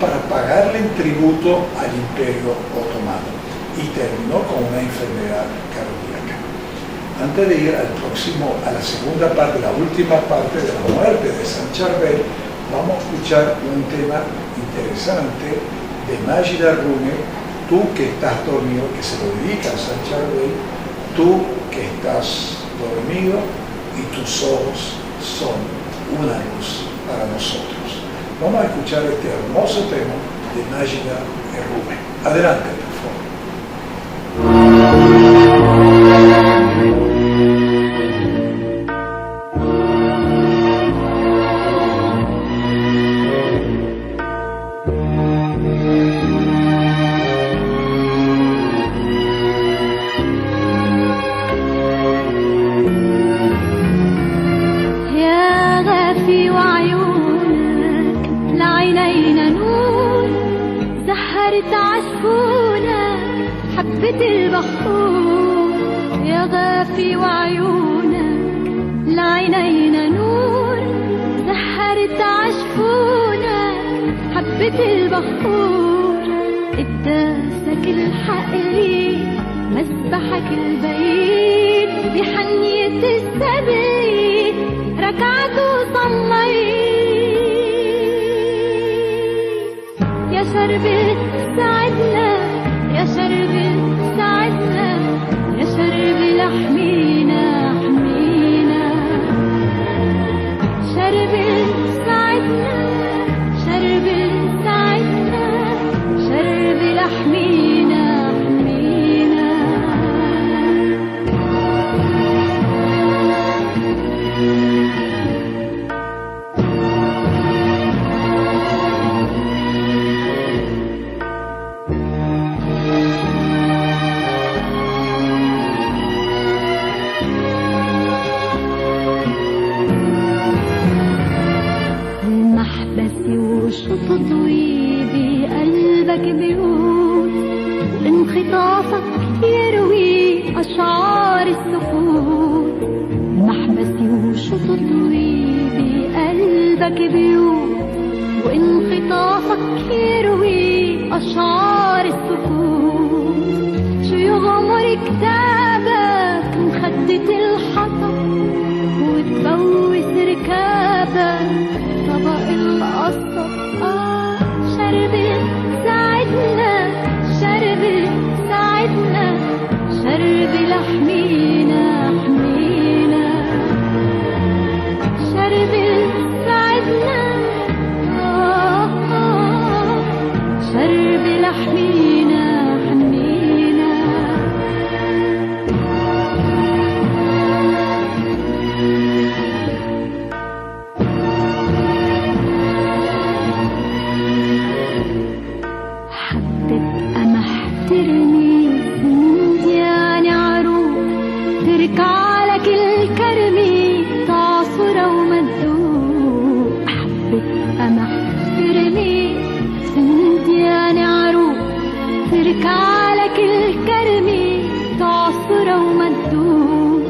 para pagarle el tributo al Imperio Otomano, y terminó con una enfermedad cardíaca. Antes de ir a la segunda parte, la última parte de la muerte de San Charbel, vamos a escuchar un tema interesante de Majid Arrune, tú que estás dormido, que se lo dedica a San Charbel, tú que estás dormido y tus ojos son una luz para nosotros. Vamos a escuchar este hermoso tema de Majid Arrune. Adelante, por favor. وانخطافك يروي أشعار السكوت شو يغمر كتابك مخدة الحطب وتبوس ركابك طبق القصب. شربت ساعدنا شربت ساعدنا شرب لحمينا حمينا شربت ساعدنا شرب لحمينا حمينا. حبت قمح ترمي سنديان عروق تركع على كل كرمي تعصرة ومدوق. حبت قمح ترمي سنديان عروق تركع على كل كرمي تعصرة ومدوق.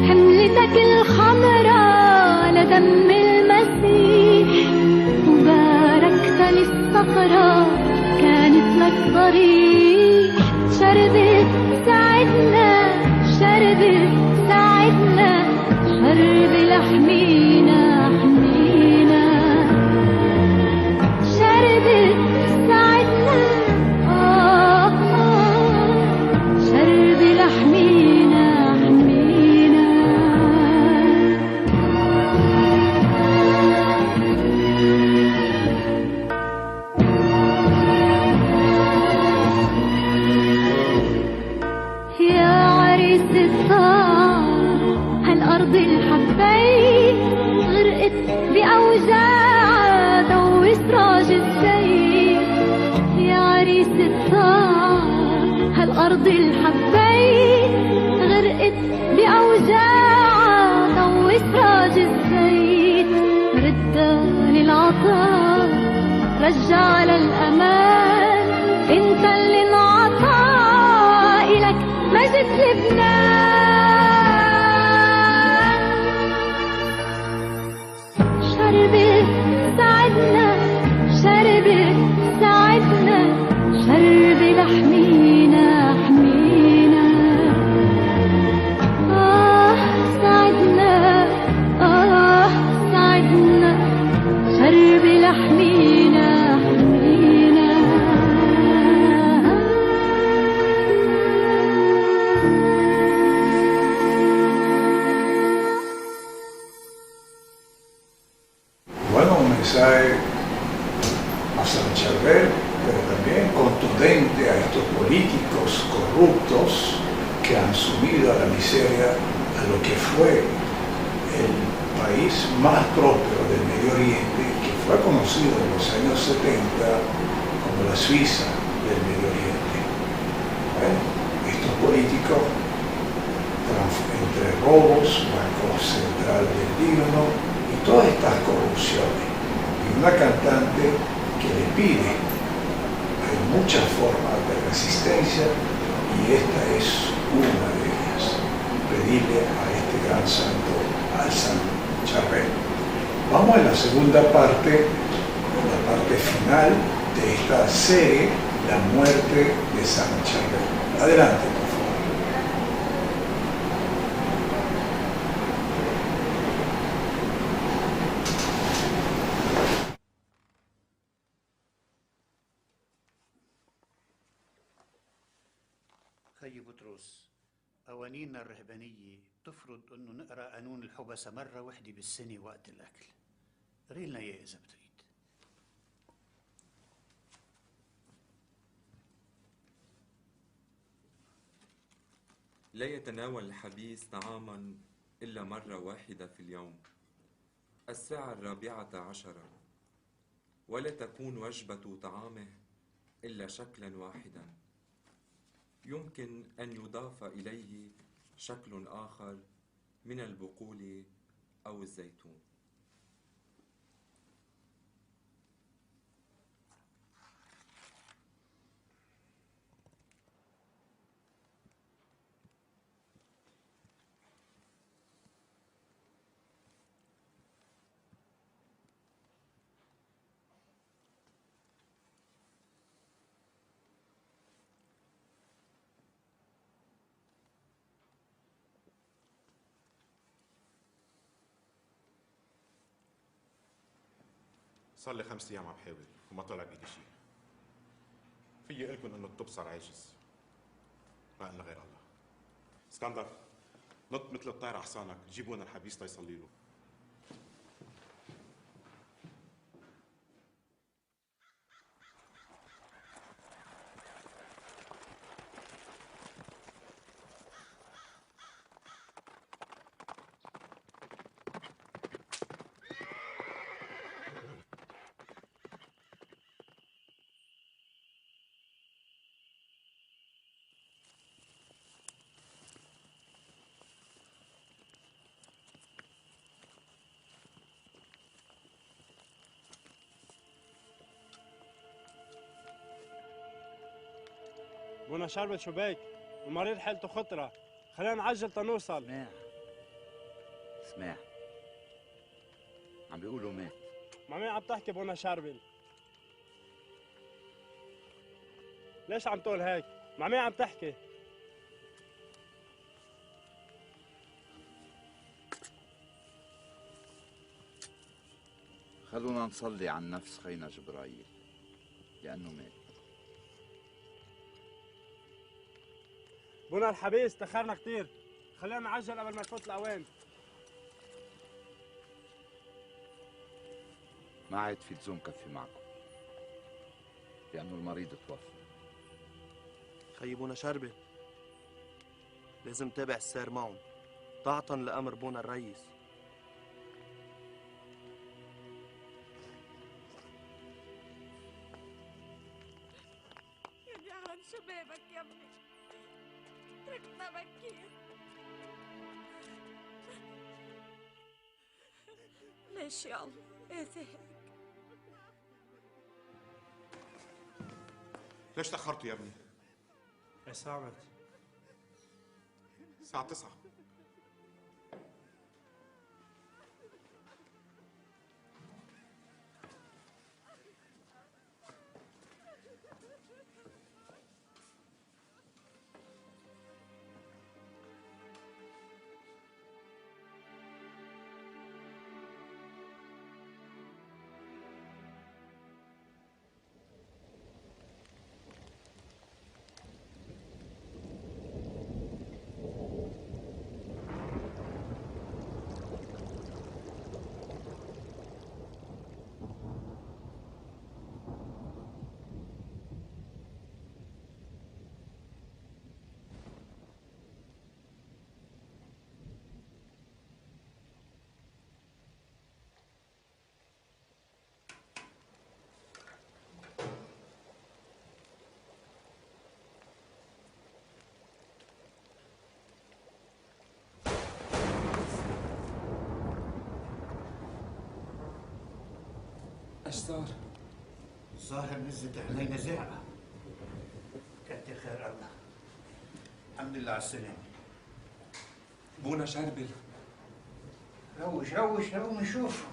حملتك الخضرا لدم المسيح وباركتها للصخرة كانت لك طريق. شربت ساعدنا شربت ساعدنا شرب لحمينا حمينا شربت ساعدنا شرب لحمينا حمينا. يا عريس الطار هالأرض الحبايب غرقت بأوجاع ضوي سراج الزيت. يا عريس الطار هالأرض الحبايب غرقت بأوجاع ضوي سراج الزيت. ردها للعطاء رجع للأمان انت اللي انعطى إلك مجد لبنان. شربت ساعدنا شربت ساعدنا شرب لحمينا حمينا ساعدنا ساعدنا شرب لحمينا حمينا. Bueno, un mensaje a San Charbel, pero también contundente a estos políticos corruptos que han sumido a la miseria a lo que fue el país más próspero del Medio Oriente, que fue conocido en los años 70 como la Suiza del Medio Oriente. Bueno, estos políticos, entre robos, Banco Central del Líbano y todas estas corrupciones, y una cantante que le pide, hay muchas formas de resistencia y esta es una de ellas, pedirle a este gran santo, al San Charbel. Vamos a la segunda parte, la parte final de esta serie, la muerte de San Charbel. Adelante, por favor. خي بطرس، قوانيننا الرهبانية تفرض انه نقرا قانون الحبسة مرة وحدة بالسنة وقت الأكل. قريلنا اياه إذا بتريد. لا يتناول الحبيس طعاما إلا مرة واحدة في اليوم الساعة 14، ولا تكون وجبة طعامه إلا شكلا واحدا. يمكن أن يضاف إليه شكل آخر من البقول أو الزيتون. صار لي 5 ايام عم حاول وما طلع بايدي شيء. فيي اقول لكم انه الطب صار عاجز. ما قلنا غير الله. اسكندر نط مثل الطير على حصانك، جيبوا لنا الحبيس تيصلي له. بونا شربت شباك، المريض حالته خطرة، خلينا نعجل تنوصل. اسمع، عم بيقولوا مات. مع مين عم تحكي بونا شربل؟ ليش عم تقول هيك؟ مع مين عم تحكي؟ خلونا نصلي عن نفس خينا جبرائيل لأنه مات. بونا الحبيس تأخرنا كتير، خلينا نعجل قبل ما تفوت الأوان. ما عاد في لزوم كفي معكم لأنه المريض توفى. خيي بونا شربل، لازم تابع السير معهم طاعة لأمر بونا الرئيس. يا عن شبابك يا ابني، تركنا بكير. ليش يا الله قاسي هيك؟ ليش تأخرتوا يا ابني؟ ايش صعبت؟ الساعة 9. ايش صار؟ الظاهر نزلت علينا زعقة. كتر خير الله. الحمد لله على السلامة. بونا شربل. روش روش روش نشوف.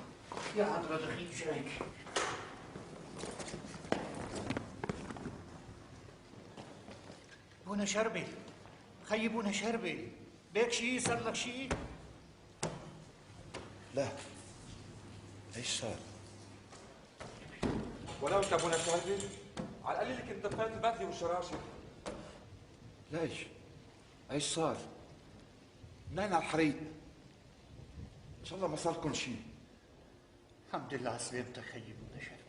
يا حضرة دخيل شايك. بونا شربل. خيي بونا شربل. بيك شي صار لك شي؟ لا. ايش صار؟ ولو انت ابونا شربل على القليل كنت دفيت البدله والشراشف. ليش؟ ايش صار؟ منين الحريق؟ ان شاء الله ما صاركم شيء. الحمد لله على سلامتك خيي بونا شربل.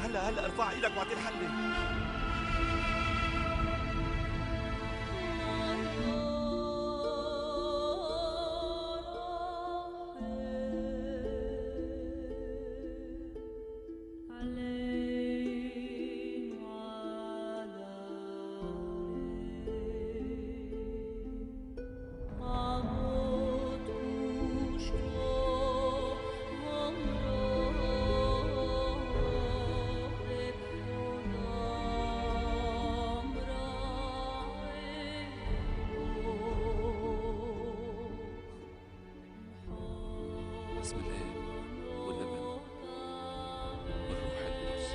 هلا ارفع ايدك واعطيه الحله. بسم الله والابن والروح القدس.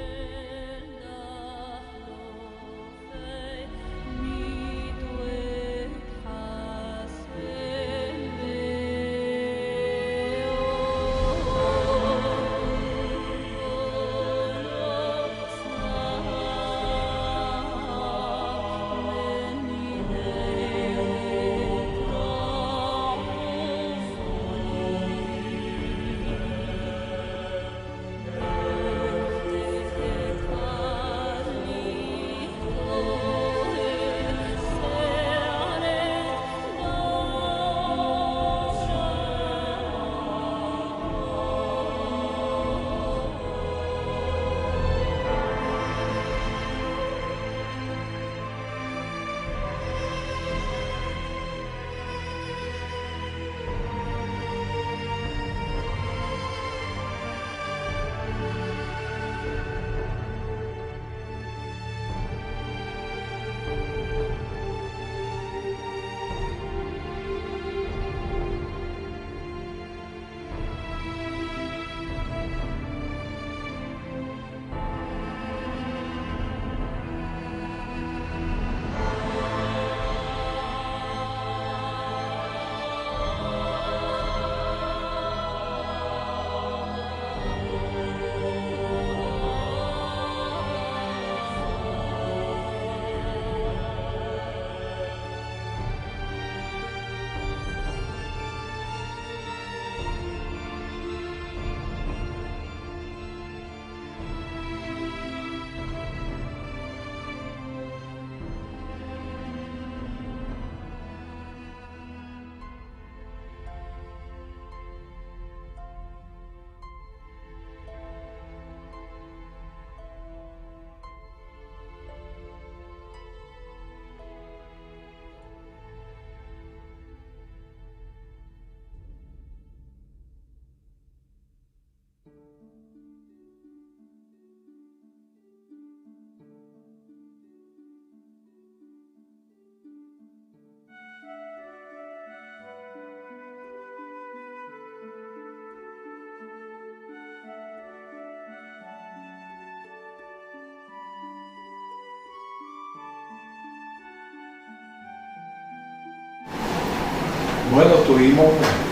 Bueno, tuvimos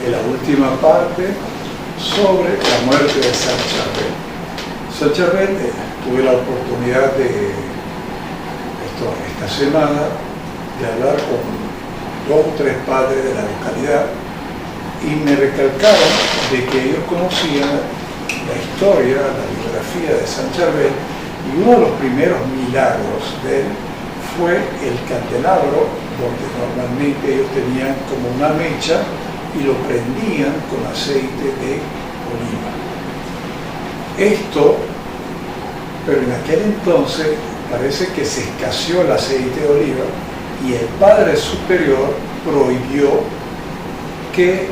en la última parte sobre la muerte de San Charbel. San Charbel, tuve la oportunidad esta semana de hablar con 2 o 3 padres de la localidad y me recalcaron de que ellos conocían la historia, la biografía de San Charbel, y uno de los primeros milagros de él fue el candelabro, donde normalmente ellos tenían como una mecha y lo prendían con aceite de oliva. Esto, pero en aquel entonces parece que se escaseó el aceite de oliva y el Padre Superior prohibió que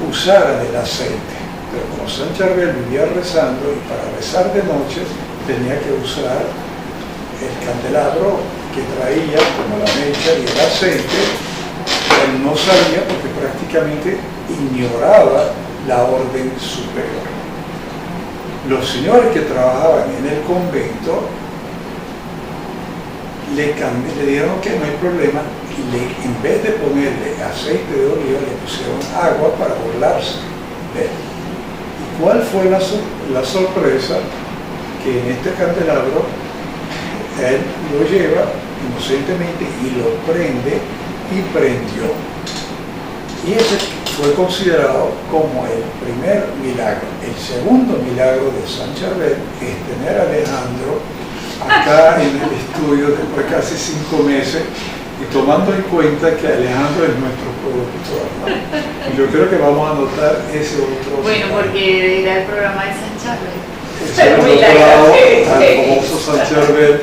usaran el aceite. Pero como San Charbel vivía rezando y para rezar de noche tenía que usar el candelabro que traía como la mecha y el aceite, él no sabía porque prácticamente ignoraba la orden superior. Los señores que trabajaban en el convento le dieron que no hay problema y en vez de ponerle aceite de oliva le pusieron agua para burlarse de él. ¿Y cuál fue la sorpresa? Que en este candelabro él lo lleva inocentemente y lo prende y prendió. Y ese fue considerado como el primer milagro. El segundo milagro de San Charbel es tener a Alejandro acá en el estudio después de casi 5 meses y tomando en cuenta que Alejandro es nuestro productor, ¿no? Y yo creo que vamos a anotar ese otro. Bueno, porque era el programa de San Charbel. Ese era doctorado al famoso San Charbel.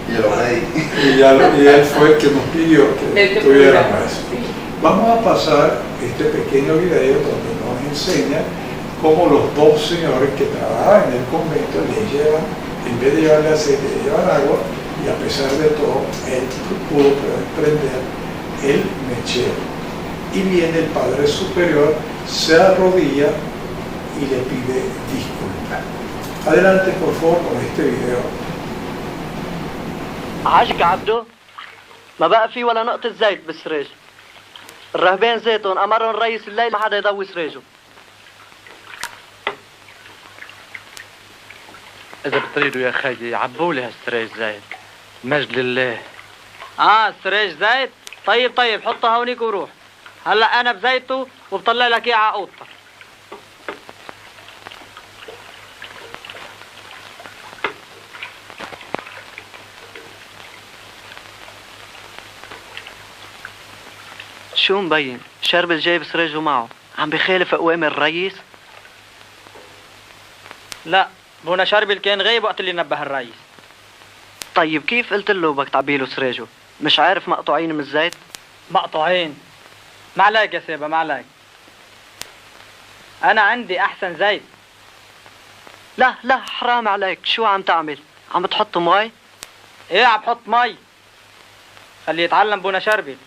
Y él fue el que nos pidió que tuviéramos eso. Vamos a pasar este pequeño video donde nos enseña cómo los dos señores que trabajan en el convento le llevan, en vez de llevarle aceite, le llevan agua, y a pesar de todo, él pudo prender el mechero. Y viene el Padre Superior, se arrodilla y le pide disculpas. Adelante, por favor, con este video. عاجك عبده ما بقى في ولا نقطة زيت بالسريج. الرهبان زيتهم أمرهم رئيس الليل ما حدا يضوي سريجه. إذا بتريدوا يا خيي عبولي هالسريج زيت. مجد لله. سريج زيت؟ طيب حطها هونيك وروح. هلا أنا بزيته وبطلع لك إياه على قوطة. شو مبين؟ شربل جايب سريجه معه، عم بخالف أوامر الرئيس؟ لا، بونا شربل كان غايب وقت اللي نبه الرئيس. طيب كيف قلت له بدك تعبيله سريجه؟ مش عارف مقطوعين من الزيت؟ مقطوعين؟ ما عليك يا سيبا ما عليك. أنا عندي أحسن زيت. لا حرام عليك، شو عم تعمل؟ عم بتحط مي؟ إيه عم بحط مي. خليه يتعلم بونا شربل.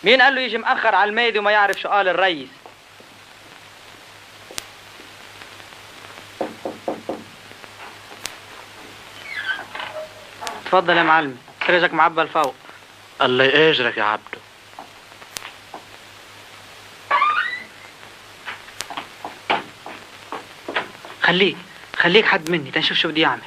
مين قال له يجي مأخر على الميدي وما يعرف شو قال الرئيس؟ تفضل يا معلم، سريجك معبى لفوق. الله يأجرك يا عبده. خليك حد مني تنشوف شو بدي يعمل.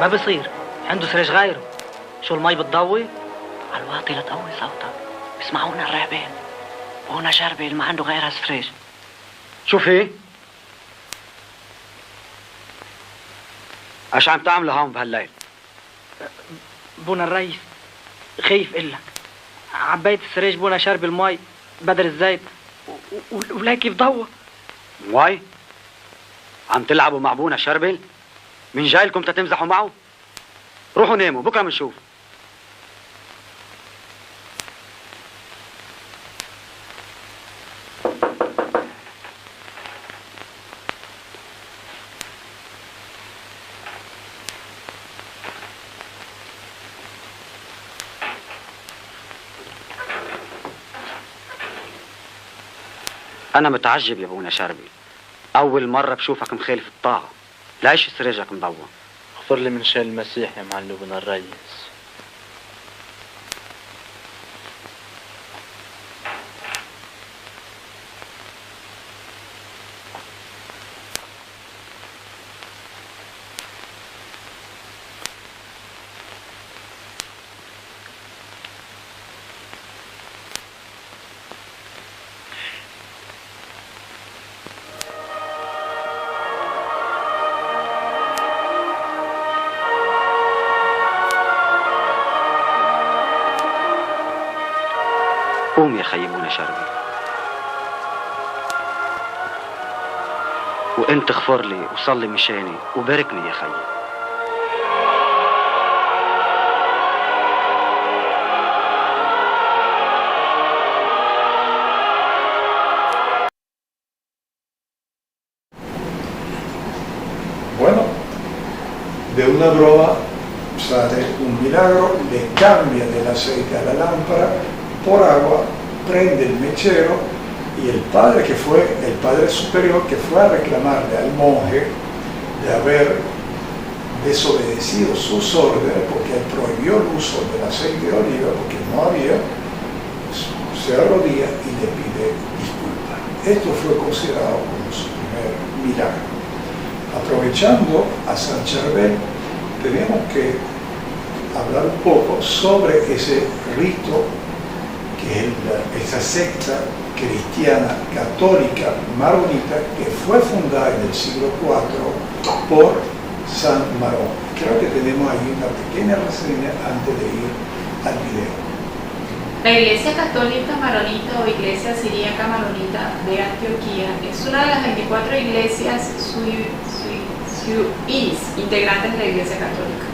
ما بصير، عنده سريج غيره. شو المي بتضوي؟ على الواطي لتقوي صوتك، بيسمعونا الرهبان. بونا شربل ما عنده غير هالسريج. شو في؟ ايش عم تعملوا هون بهالليل؟ بونا الرئيس خايف إلك. عبيت السريج بونا شربل مي بدل الزيت وليك كيف ضوى. مي؟ عم تلعبوا مع بونا شربل؟ مين جاي لكم تتمزحوا معه؟ روحوا ناموا بكره بنشوف. أنا متعجب يا بونا شربل، أول مرة بشوفك مخالف الطاعة. ليش سريجك مضوى؟ اغفر لي من شان المسيح يا معلم بن الريس. قوم يا خيي بونا شربل، وانت اغفر لي وصلي مشاني وباركني يا خيي. Bueno, de una broma sale un milagro, le cambia del aceite a la lámpara por agua, prende el mechero y el padre que fue, el padre superior que fue a reclamarle al monje de haber desobedecido sus órdenes, porque él prohibió el uso del aceite de oliva, porque no había, se arrodilla y le pide disculpas. Esto fue considerado como su primer milagro. Aprovechando a San Charbel, tenemos que hablar un poco sobre ese rito que es esa secta cristiana católica maronita que fue fundada en el siglo IV por San Marón. Creo que tenemos ahí una pequeña reseña antes de ir al video. La Iglesia Católica Maronita o Iglesia Siríaca Maronita de Antioquía es una de las 24 iglesias integrantes de la Iglesia Católica.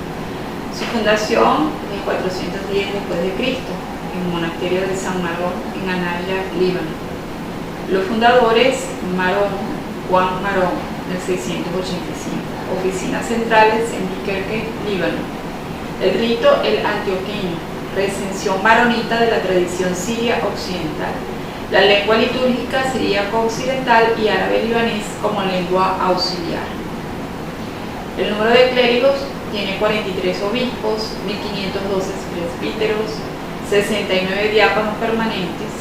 Su fundación en 410 después de Cristo, en el monasterio de San Marón en Anaya, Líbano. Los fundadores, Juan Marón, del 685, oficinas centrales en Diquerque, Líbano. El rito, el antioqueño, recensión maronita de la tradición siria occidental. La lengua litúrgica siríaco occidental y árabe libanés como lengua auxiliar. El número de clérigos tiene 43 obispos, 1512 presbíteros, 69 diáconos permanentes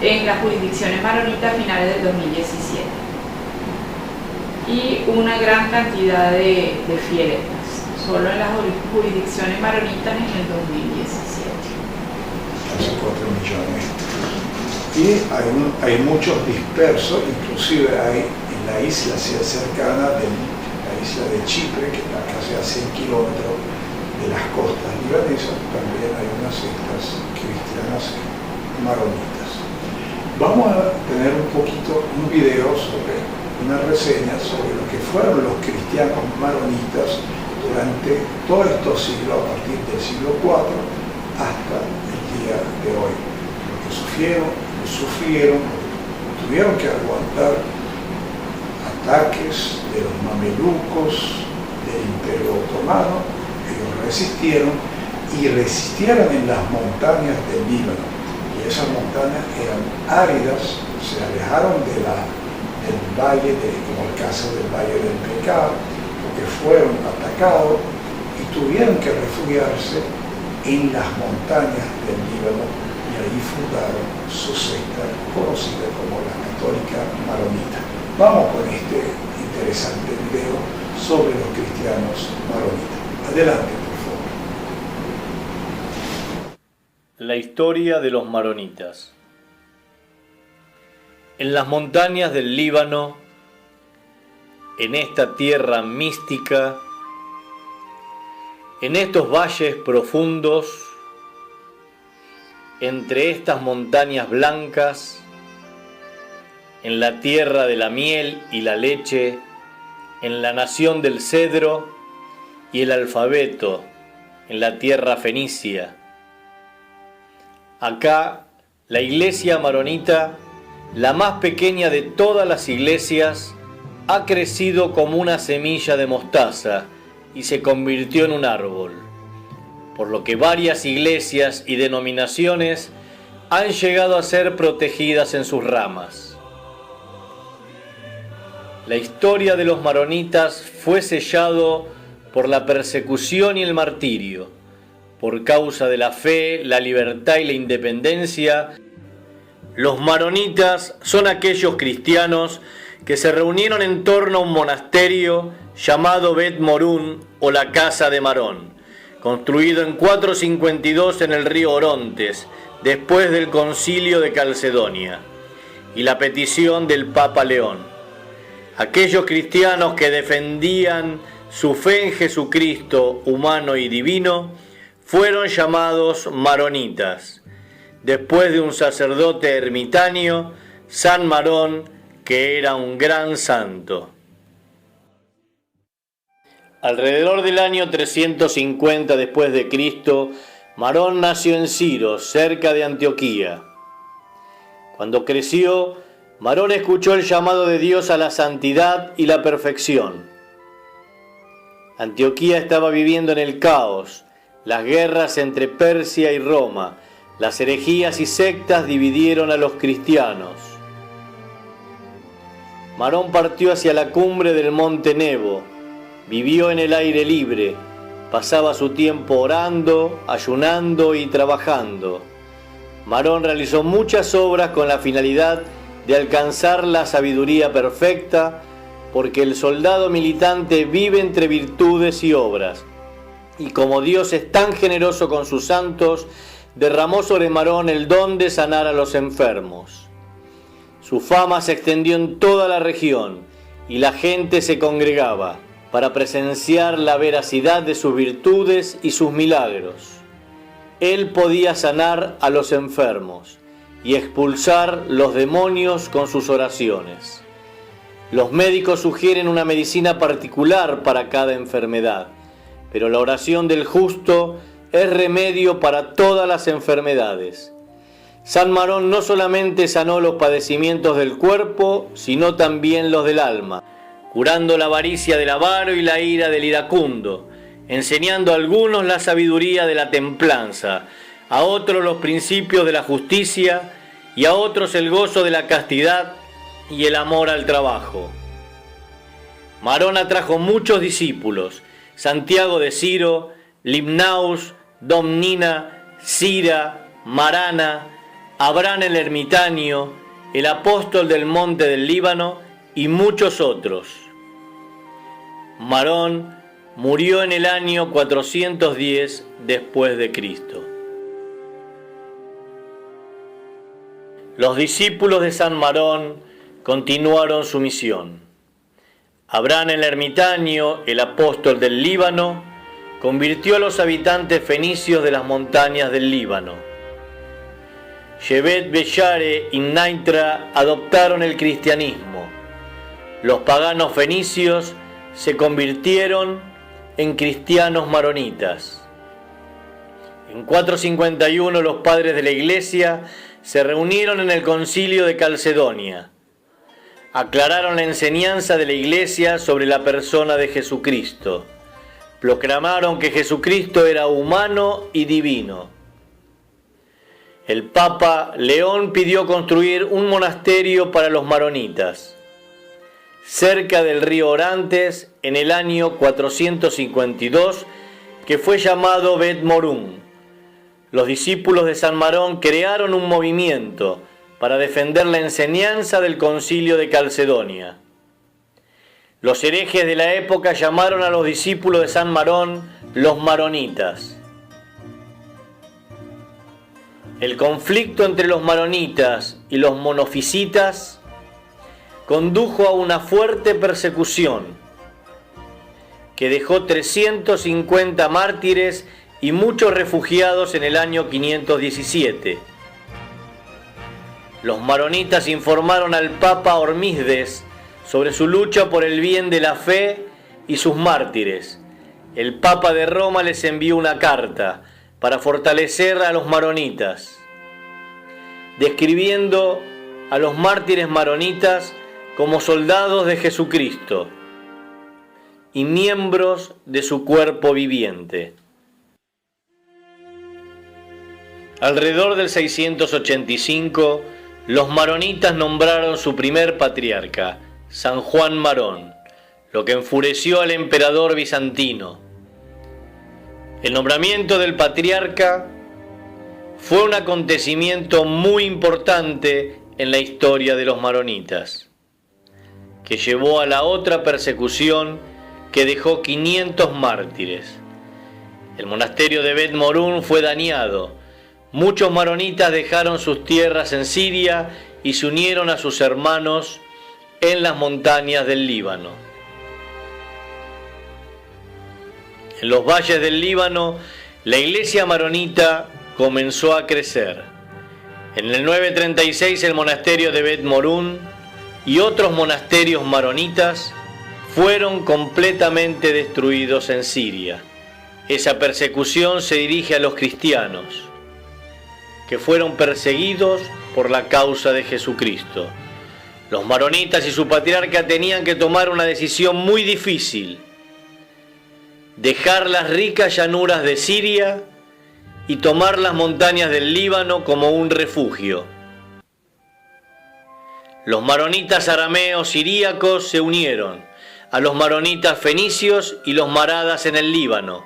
en las jurisdicciones maronitas a finales del 2017 y una gran cantidad de fieles, solo en las jurisdicciones maronitas en el 2017. Casi 4 millones. Y hay muchos dispersos, inclusive hay en la isla cercana de la isla de Chipre, que está casi a 100 kilómetros de las costas libanesas, también hay unas sectas cristianas maronitas. Vamos a tener un video sobre una reseña sobre lo que fueron los cristianos maronitas durante todos estos siglos, a partir del siglo IV hasta el día de hoy. Lo que sufrieron, tuvieron que aguantar ataques de los mamelucos, del Imperio Otomano. Ellos resistieron en las montañas del Líbano, y esas montañas eran áridas, se alejaron del valle, como el caso del Valle del Pecado, porque fueron atacados y tuvieron que refugiarse en las montañas del Líbano, y ahí fundaron su secta conocida como la Católica Maronita. Vamos con este interesante video sobre los cristianos maronitas. Adelante, por favor. La historia de los maronitas. En las montañas del Líbano, en esta tierra mística, en estos valles profundos, entre estas montañas blancas, en la tierra de la miel y la leche, en la nación del cedro y el alfabeto, en la tierra fenicia. Acá, la iglesia maronita, la más pequeña de todas las iglesias, ha crecido como una semilla de mostaza y se convirtió en un árbol, por lo que varias iglesias y denominaciones han llegado a ser protegidas en sus ramas. La historia de los maronitas fue sellado por la persecución y el martirio, por causa de la fe, la libertad y la independencia. Los maronitas son aquellos cristianos que se reunieron en torno a un monasterio llamado Bet Morún o la Casa de Marón, construido en 452 en el río Orontes, después del Concilio de Calcedonia, y la petición del Papa León. Aquellos cristianos que defendían su fe en Jesucristo humano y divino fueron llamados maronitas, después de un sacerdote ermitaño, San Marón, que era un gran santo. Alrededor del año 350 después de Cristo, Marón nació en Ciro, cerca de Antioquía. Cuando creció, Marón escuchó el llamado de Dios a la santidad y la perfección. Antioquía estaba viviendo en el caos, las guerras entre Persia y Roma, las herejías y sectas dividieron a los cristianos. Marón partió hacia la cumbre del monte Nebo, Vivió en el aire libre, pasaba su tiempo orando, ayunando y trabajando. Marón realizó muchas obras con la finalidad de alcanzar la sabiduría perfecta, porque el soldado militante vive entre virtudes y obras. Y como Dios es tan generoso con sus santos, derramó sobre Marón el don de sanar a los enfermos. Su fama se extendió en toda la región y la gente se congregaba para presenciar la veracidad de sus virtudes y sus milagros. Él podía sanar a los enfermos y expulsar los demonios con sus oraciones. Los médicos sugieren una medicina particular para cada enfermedad, pero la oración del justo es remedio para todas las enfermedades. San Marón no solamente sanó los padecimientos del cuerpo, sino también los del alma, curando la avaricia del avaro y la ira del iracundo, enseñando a algunos la sabiduría de la templanza, a otros los principios de la justicia y a otros el gozo de la castidad y el amor al trabajo. Marón atrajo muchos discípulos: Santiago de Ciro, Limnaus, Domnina, Cira, Marana, Abraham el ermitaño, el apóstol del monte del Líbano y muchos otros. Marón murió en el año 410 después de Cristo. Los discípulos de San Marón continuaron su misión. Abraham el ermitaño, el apóstol del Líbano, convirtió a los habitantes fenicios de las montañas del Líbano. Shevet Beshare y Naitra adoptaron el cristianismo. Los paganos fenicios se convirtieron en cristianos maronitas. En 451 los padres de la Iglesia se reunieron en el concilio de Calcedonia. Aclararon la enseñanza de la Iglesia sobre la persona de Jesucristo. Proclamaron que Jesucristo era humano y divino. El Papa León pidió construir un monasterio para los maronitas cerca del río Orantes en el año 452, que fue llamado Bet Morún. Los discípulos de San Marón crearon un movimiento para defender la enseñanza del concilio de Calcedonia. Los herejes de la época llamaron a los discípulos de San Marón los maronitas. El conflicto entre los maronitas y los monofisitas condujo a una fuerte persecución que dejó 350 mártires y muchos refugiados en el año 517. Los maronitas informaron al Papa Hormisdes sobre su lucha por el bien de la fe y sus mártires. El Papa de Roma les envió una carta para fortalecer a los maronitas, describiendo a los mártires maronitas como soldados de Jesucristo y miembros de su cuerpo viviente. Alrededor del 685, los maronitas nombraron su primer patriarca, San Juan Marón, lo que enfureció al emperador bizantino. El nombramiento del patriarca fue un acontecimiento muy importante en la historia de los maronitas, que llevó a la otra persecución que dejó 500 mártires. El monasterio de Bet Morún fue dañado. Muchos maronitas dejaron sus tierras en Siria y se unieron a sus hermanos en las montañas del Líbano. En los valles del Líbano, la iglesia maronita comenzó a crecer. En el 936 el monasterio de Bet Morún y otros monasterios maronitas fueron completamente destruidos en Siria. Esa persecución se dirige a los cristianos, que fueron perseguidos por la causa de Jesucristo. Los maronitas y su patriarca tenían que tomar una decisión muy difícil: dejar las ricas llanuras de Siria y tomar las montañas del Líbano como un refugio. Los maronitas arameos siríacos se unieron, a los maronitas fenicios y los maradas en el Líbano.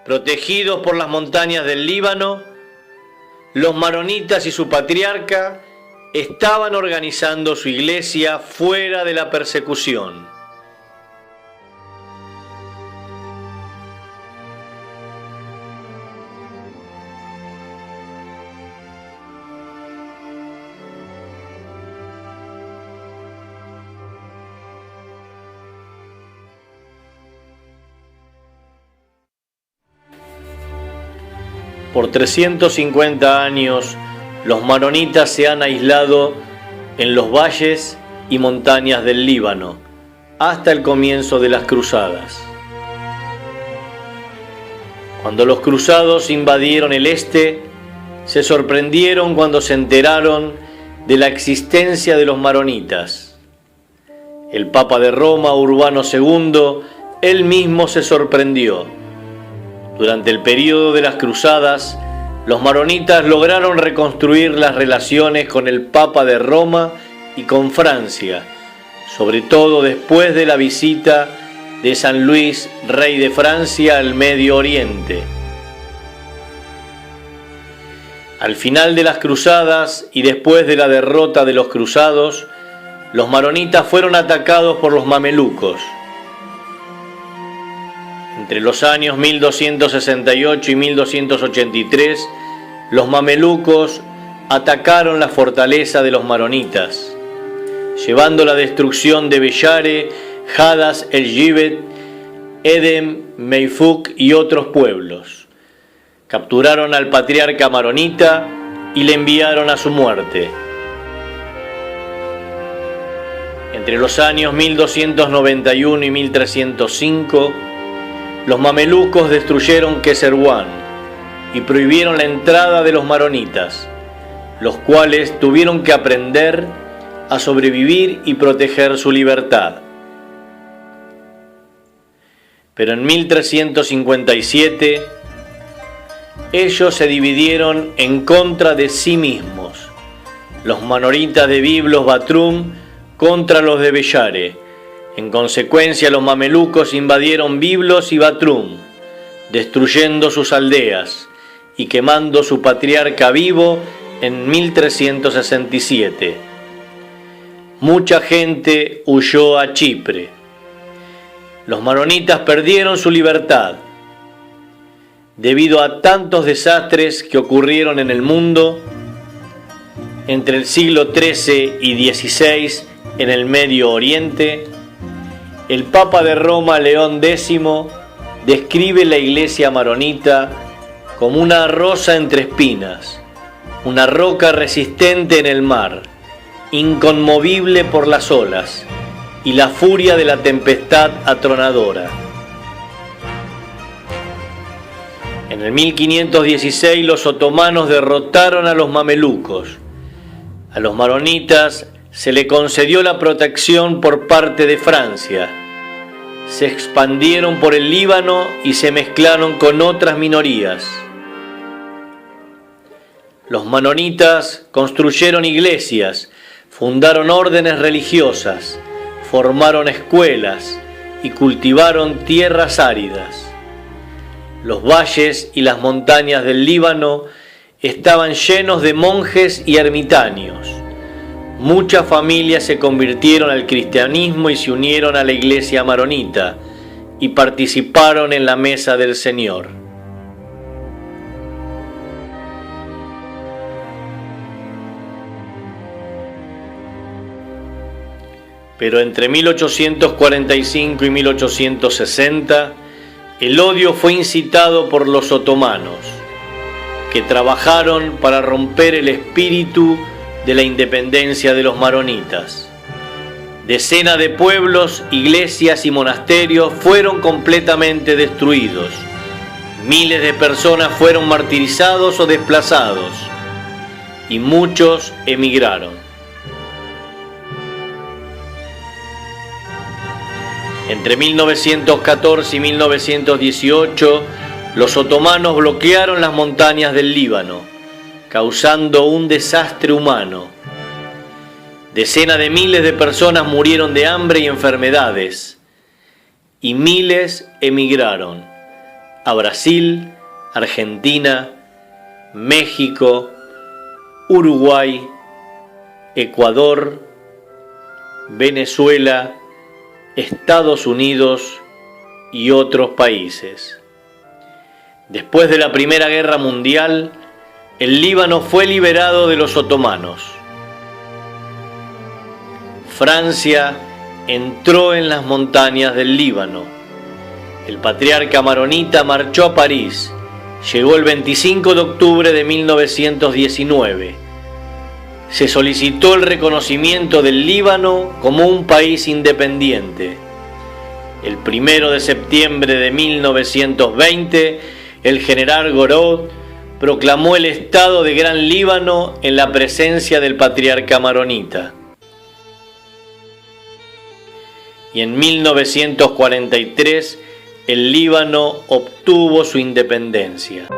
Protegidos por las montañas del Líbano, los maronitas y su patriarca estaban organizando su iglesia fuera de la persecución. Por 350 años, los maronitas se han aislado en los valles y montañas del Líbano, hasta el comienzo de las cruzadas. Cuando los cruzados invadieron el este, se sorprendieron cuando se enteraron de la existencia de los maronitas. El Papa de Roma, Urbano II, él mismo se sorprendió. Durante el período de las cruzadas, los maronitas lograron reconstruir las relaciones con el Papa de Roma y con Francia, sobre todo después de la visita de San Luis, rey de Francia, al Medio Oriente. Al final de las cruzadas y después de la derrota de los cruzados, los maronitas fueron atacados por los mamelucos. Entre los años 1268 y 1283, los mamelucos atacaron la fortaleza de los maronitas, llevando la destrucción de Bellare, Hadas el Gibet, Edem, Meifuk y otros pueblos. Capturaron al patriarca maronita y le enviaron a su muerte. Entre los años 1291 y 1305, los mamelucos destruyeron Keserwan y prohibieron la entrada de los maronitas, los cuales tuvieron que aprender a sobrevivir y proteger su libertad. Pero en 1357, ellos se dividieron en contra de sí mismos, los maronitas de Biblos Batrum contra los de Bellare. En consecuencia, los mamelucos invadieron Biblos y Batrum, destruyendo sus aldeas y quemando su patriarca vivo en 1367. Mucha gente huyó a Chipre. Los maronitas perdieron su libertad. Debido a tantos desastres que ocurrieron en el mundo, entre el siglo XIII y XVI en el Medio Oriente, el Papa de Roma, León X, describe la iglesia maronita como una rosa entre espinas, una roca resistente en el mar, inconmovible por las olas y la furia de la tempestad atronadora. En el 1516 los otomanos derrotaron a los mamelucos. A los maronitas se le concedió la protección por parte de Francia. Se expandieron por el Líbano y se mezclaron con otras minorías. Los maronitas construyeron iglesias, fundaron órdenes religiosas, formaron escuelas y cultivaron tierras áridas. Los valles y las montañas del Líbano estaban llenos de monjes y ermitaños. Muchas familias se convirtieron al cristianismo y se unieron a la iglesia maronita y participaron en la mesa del Señor. Pero entre 1845 y 1860, el odio fue incitado por los otomanos, que trabajaron para romper el espíritu de la independencia de los maronitas. Decenas de pueblos, iglesias y monasterios fueron completamente destruidos. Miles de personas fueron martirizados o desplazados, y muchos emigraron. Entre 1914 y 1918, los otomanos bloquearon las montañas del Líbano, causando un desastre humano. Decenas de miles de personas murieron de hambre y enfermedades, y miles emigraron a Brasil, Argentina, México, Uruguay, Ecuador, Venezuela, Estados Unidos y otros países. Después de la Primera Guerra Mundial, el Líbano fue liberado de los otomanos. Francia entró en las montañas del Líbano. El patriarca maronita marchó a París. Llegó el 25 de octubre de 1919. Se solicitó el reconocimiento del Líbano como un país independiente. El 1 de septiembre de 1920, el general Gouraud proclamó el Estado de Gran Líbano en la presencia del patriarca maronita. Y en 1943, el Líbano obtuvo su independencia.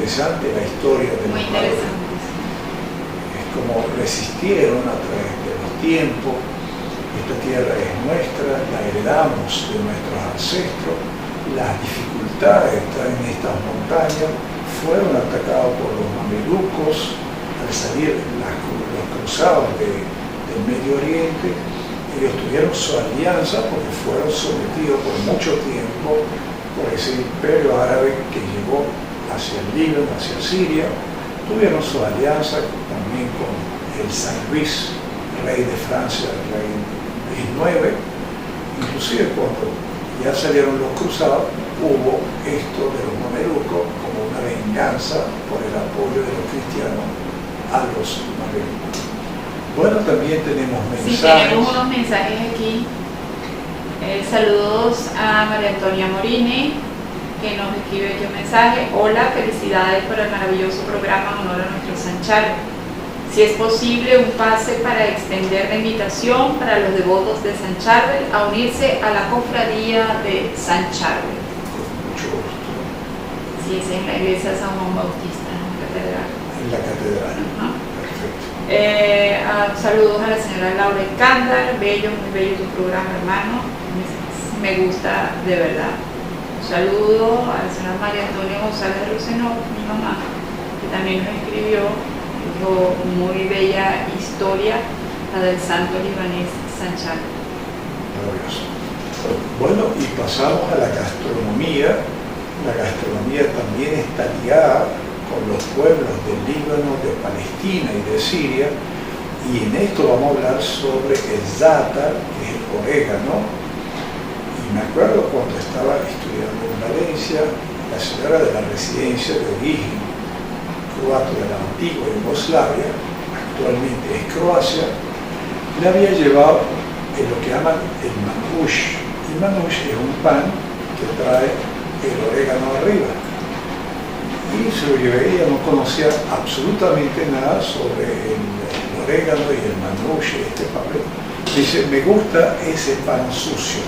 interesante la historia de Muy los interesante. Es como resistieron a través de los tiempos. Esta tierra es nuestra, la heredamos de nuestros ancestros. Las dificultades de estar en estas montañas fueron atacados por los mamelucos al salir los cruzados del Medio Oriente. ellos tuvieron su alianza porque fueron sometidos por mucho tiempo por ese imperio árabe que llegó hacia el Líbano, hacia Siria. Tuvieron su alianza también con el San Luis, rey de Francia, el rey Luis IX. Inclusive cuando ya salieron los cruzados, hubo esto de los mamelucos como una venganza por el apoyo de los cristianos a los mamelucos. Bueno, también tenemos mensajes. Sí, tenemos unos mensajes aquí. Saludos a María Antonia Morini, que nos escribe aquí un mensaje. Hola, felicidades por el maravilloso programa en honor a nuestro San Charbel. Si es posible, un pase para extender la invitación para los devotos de San Charbel a unirse a la cofradía de San Charbel. Con mucho gusto. Sí, es en la iglesia San Juan Bautista, en la catedral. En la catedral. Perfecto. Saludos a la señora Laura Escándar. Bello, muy bello tu programa, hermano. Me gusta de verdad. Un saludo a la señora María Antonia González de Luceno, mi mamá, que también nos escribió. Dijo, muy bella historia la del santo libanés San Charbel. Maravilloso. Bueno, y pasamos a la gastronomía. La gastronomía también está ligada con los pueblos del Líbano, de Palestina y de Siria. Y en esto vamos a hablar sobre el zátar, que es el orégano. Y me acuerdo cuando estaba estudiando en Valencia, la señora de la residencia de origen croato de la antigua Yugoslavia, actualmente es Croacia, le había llevado en lo que llaman el manush. El manush es un pan que trae el orégano arriba. Y se lo llevé, ella no conocía absolutamente nada sobre el orégano y el manush, este papel. Dice, me gusta ese pan sucio,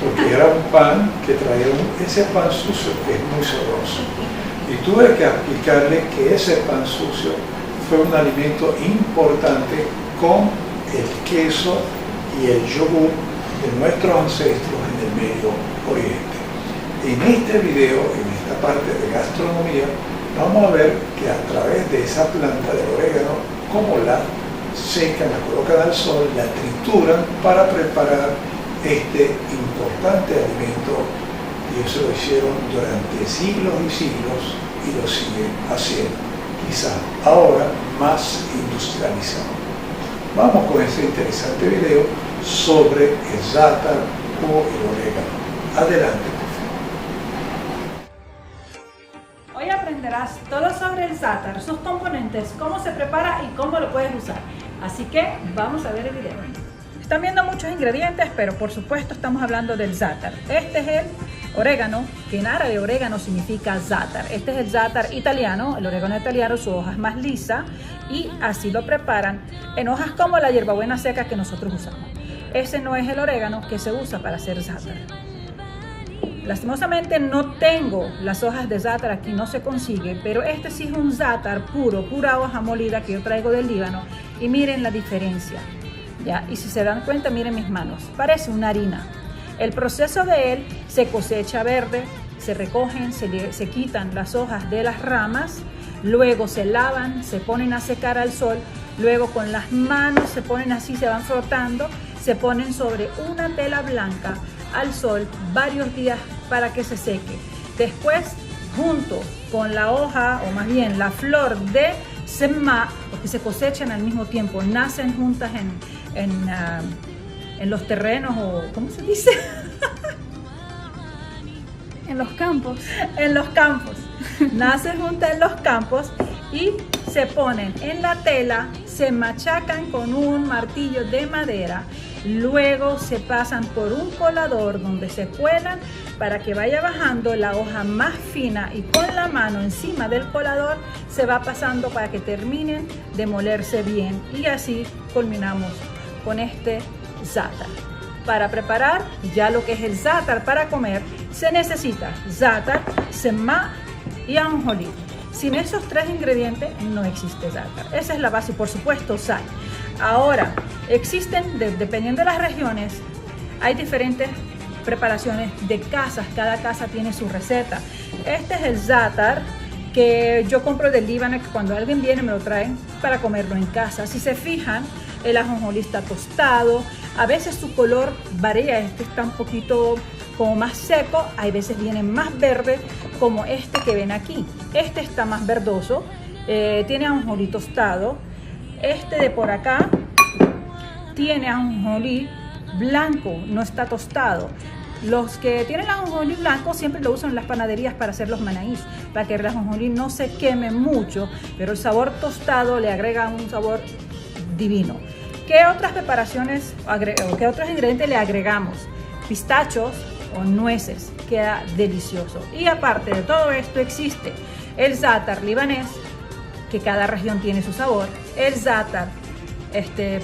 porque era un pan que traía ese pan sucio que es muy sabroso. Y tuve que explicarle que ese pan sucio fue un alimento importante con el queso y el yogur de nuestros ancestros en el Medio Oriente. En este video, en esta parte de gastronomía, vamos a ver que a través de esa planta del orégano, cómo la secan, la colocan al sol, la trituran para preparar este importante alimento. Y eso lo hicieron durante siglos y siglos y lo siguen haciendo, quizás ahora más industrializado. Vamos con este interesante video sobre el zátar o el orégano. Adelante, por favor. Hoy aprenderás todo sobre el zátar, sus componentes, cómo se prepara y cómo lo puedes usar. Así que vamos a ver el video. Están viendo muchos ingredientes, pero por supuesto estamos hablando del zátar. Este es el orégano, que en árabe orégano significa zátar. Este es el zátar italiano, el orégano italiano, su hoja es más lisa y así lo preparan en hojas como la hierbabuena seca que nosotros usamos. Ese no es el orégano que se usa para hacer zátar. Lastimosamente no tengo las hojas de zátar aquí, no se consigue, pero este sí es un zátar puro, pura hoja molida que yo traigo del Líbano y miren la diferencia. ¿Ya? Y si se dan cuenta, miren mis manos, parece una harina. El proceso de él se cosecha verde, se recogen, se quitan las hojas de las ramas, luego se lavan, se ponen a secar al sol, luego con las manos se ponen así, se van frotando, se ponen sobre una tela blanca al sol varios días para que se seque. Después, junto con la hoja, o más bien la flor de semma, porque se cosechan al mismo tiempo, nacen juntas en los terrenos, o ¿cómo se dice? En los campos. En los campos. Nacen juntas en los campos y se ponen en la tela, se machacan con un martillo de madera, luego se pasan por un colador donde se cuelan para que vaya bajando la hoja más fina y con la mano encima del colador se va pasando para que terminen de molerse bien y así culminamos con este zátar. Para preparar ya lo que es el zátar para comer se necesita zátar, semma y anjolí. Sin esos tres ingredientes no existe zátar. Esa es la base y por supuesto sal. Ahora, existen, dependiendo de las regiones, hay diferentes preparaciones de casas. Cada casa tiene su receta. Este es el zátar que yo compro del Líbano, que cuando alguien viene me lo traen para comerlo en casa. Si se fijan, el ajonjolí está tostado, a veces su color varía, este está un poquito como más seco, hay veces viene más verde como este que ven aquí. Este está más verdoso, tiene ajonjolí tostado. Este de por acá tiene ajonjolí blanco, no está tostado. Los que tienen el ajonjolí blanco siempre lo usan en las panaderías para hacer los manaís, para que el ajonjolí no se queme mucho, pero el sabor tostado le agrega un sabor divino. ¿Qué otras preparaciones o qué otros ingredientes le agregamos? Pistachos o nueces, queda delicioso. Y aparte de todo esto existe el zátar libanés, que cada región tiene su sabor, el zátar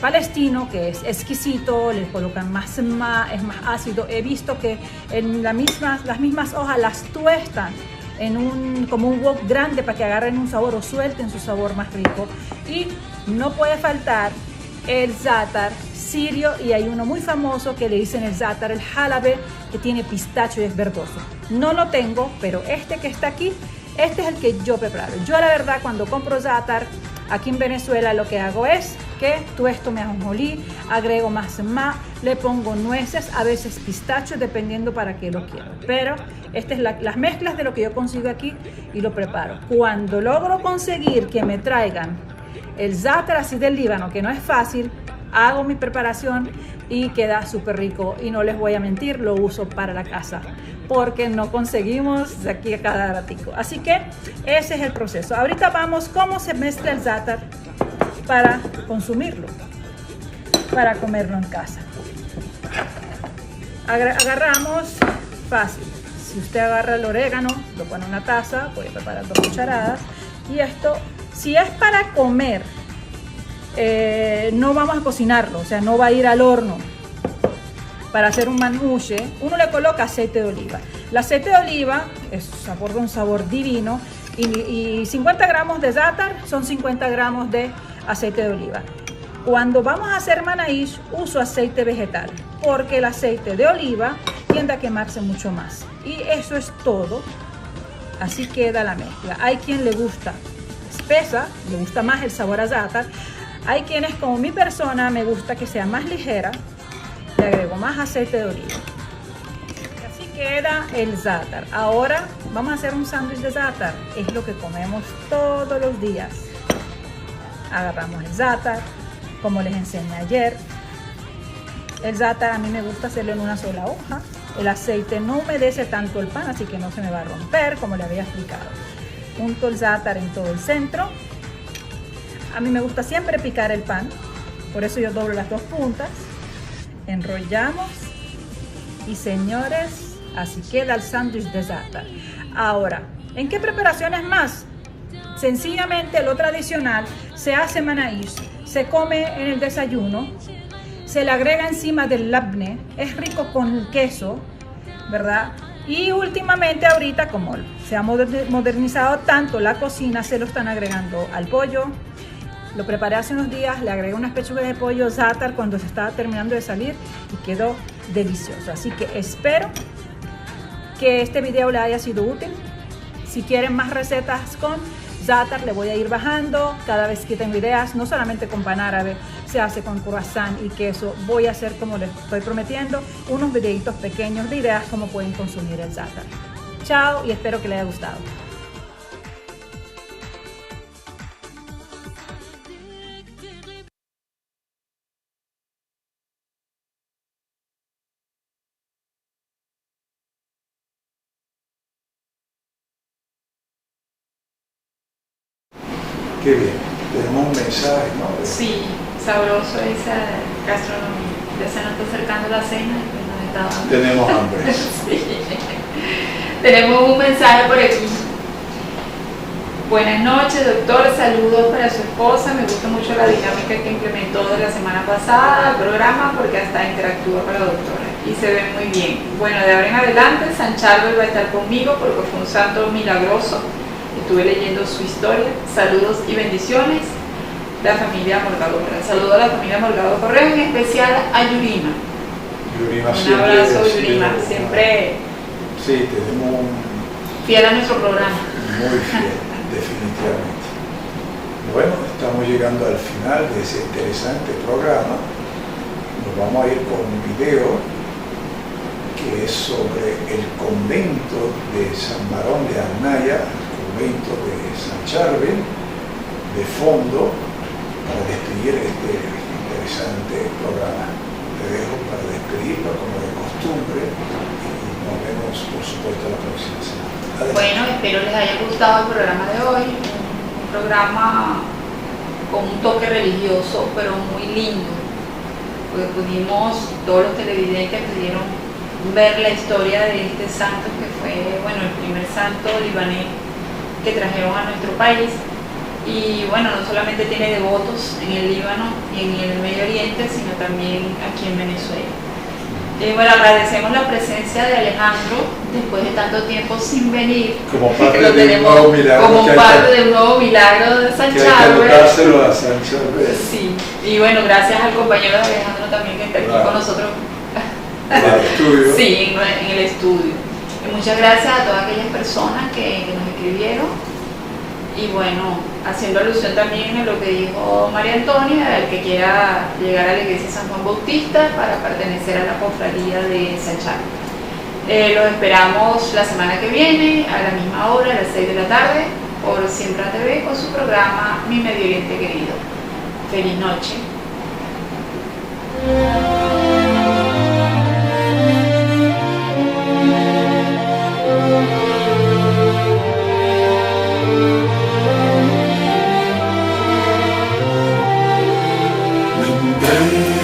palestino, que es exquisito, le colocan más, es más ácido. He visto que en las mismas hojas las tuestan en como un wok grande para que agarren un sabor o suelten su sabor más rico. Y no puede faltar el zátar sirio, y hay uno muy famoso que le dicen el zátar el jalabe, que tiene pistacho y es verdoso. No lo tengo, pero este que está aquí, este es el que yo preparo. Yo la verdad cuando compro zátar aquí en Venezuela lo que hago es que tuesto mi ajonjolí, agrego más, le pongo nueces, a veces pistacho, dependiendo para qué lo quiero. Pero estas es las mezclas de lo que yo consigo aquí y lo preparo. Cuando logro conseguir que me traigan el zátar así del Líbano, que no es fácil, hago mi preparación y queda súper rico. Y no les voy a mentir, lo uso para la casa, porque no conseguimos de aquí a cada ratico. Así que ese es el proceso. Ahorita vamos cómo se mezcla el zátar para consumirlo, para comerlo en casa. Agarramos fácil. Si usted agarra el orégano, lo pone en una taza, puede preparar 2 cucharadas. Y esto, si es para comer, no vamos a cocinarlo, o sea, no va a ir al horno. Para hacer un manouche, uno le coloca aceite de oliva. El aceite de oliva aporta un sabor divino, y 50 gramos de zátar son 50 gramos de aceite de oliva. Cuando vamos a hacer manaís, uso aceite vegetal, porque el aceite de oliva tiende a quemarse mucho más. Y eso es todo. Así queda la mezcla. Hay quien le gusta espesa, le gusta más el sabor a zátar. Hay quienes, como mi persona, me gusta que sea más ligera. Le agrego más aceite de oliva. Así queda el zátar. Ahora vamos a hacer un sándwich de zátar. Es lo que comemos todos los días. Agarramos el zátar, como les enseñé ayer. El zátar a mí me gusta hacerlo en una sola hoja. El aceite no humedece tanto el pan, así que no se me va a romper, como le había explicado. Unto el zátar en todo el centro. A mí me gusta siempre picar el pan, por eso yo doblo las 2 puntas. Enrollamos y, señores, así queda el sándwich de zátar. Ahora, ¿en qué preparaciones más? Sencillamente lo tradicional, se hace manaís, se come en el desayuno, se le agrega encima del labne, es rico con el queso, ¿verdad? Y últimamente ahorita, como se ha modernizado tanto la cocina, se lo están agregando al pollo. Lo preparé hace unos días, le agregué unas pechugas de pollo zátar cuando se estaba terminando de salir y quedó delicioso. Así que espero que este video le haya sido útil. Si quieren más recetas con zátar, le voy a ir bajando cada vez que tengo ideas, no solamente con pan árabe, se hace con croissant y queso. Voy a hacer, como les estoy prometiendo, unos videitos pequeños de ideas cómo pueden consumir el zátar. Chao y espero que les haya gustado. Qué bien, tenemos un mensaje, ¿no? Sí, sabroso esa gastronomía. Ya se nos está acercando la cena y pues nos está dando. Tenemos hambre. Sí. Tenemos un mensaje por aquí. Buenas noches, doctor. Saludos para su esposa. Me gusta mucho la dinámica que implementó de la semana pasada al programa, porque hasta interactúa con la doctora y se ve muy bien. Bueno, de ahora en adelante San Charbel va a estar conmigo porque fue un santo milagroso. Estuve leyendo su historia. Saludos y bendiciones, la familia Morgado Correa. Saludo a la familia Morgado Correa, en especial a Yurima. Yurima un siempre, abrazo, Yurima. Siempre sí, tenemos un fiel a nuestro programa. muy fiel, definitivamente. Bueno, estamos llegando al final de ese interesante programa. Nos vamos a ir con un video que es sobre el convento de San Barón de Arnaya, el convento de San Charbel, de fondo, para despedir este interesante programa. Te dejo para despedirlo como de costumbre y nos vemos, por supuesto, la próxima semana. Adelante. Bueno, espero les haya gustado el programa de hoy, un programa con un toque religioso, pero muy lindo, porque pudimos, todos los televidentes pudieron ver la historia de este santo que fue, bueno, el primer santo libanés que trajeron a nuestro país. Y bueno, no solamente tiene devotos en el Líbano y en el Medio Oriente, sino también aquí en Venezuela. Bueno, agradecemos la presencia de Alejandro después de tanto tiempo sin venir. Como parte Lo de un nuevo milagro. como parte de un nuevo milagro de San Que hay que Charbel. anotárselo a San Charbel. Sí, y bueno, gracias al compañero de Alejandro también que está aquí Claro. con nosotros. En el estudio. Sí, en el estudio. Y muchas gracias a todas aquellas personas que nos escribieron. Y bueno, haciendo alusión también a lo que dijo María Antonia, el que quiera llegar a la iglesia de San Juan Bautista para pertenecer a la cofradía de San Charbel. Los esperamos la semana que viene, a la misma hora, a las 6 de la tarde, por Siembra TV, con su programa Mi Medio Oriente Querido. Feliz noche.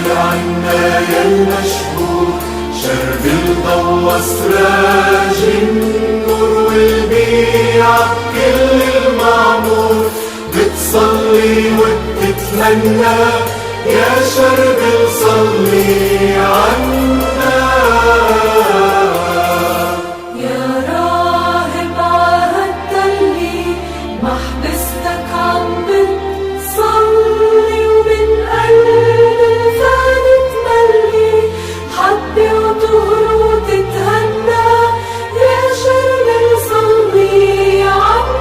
عنايا المشهور شرب الضوء سراج النور والبيعة كل المعمور بتصلي وبتتمنى يا شرب صلي عنا يا راهب عهدتلي محبستك عم بتصلي ومن قلب الفان تملي حبي وطهر وتتهنى يا شرب صلي عنا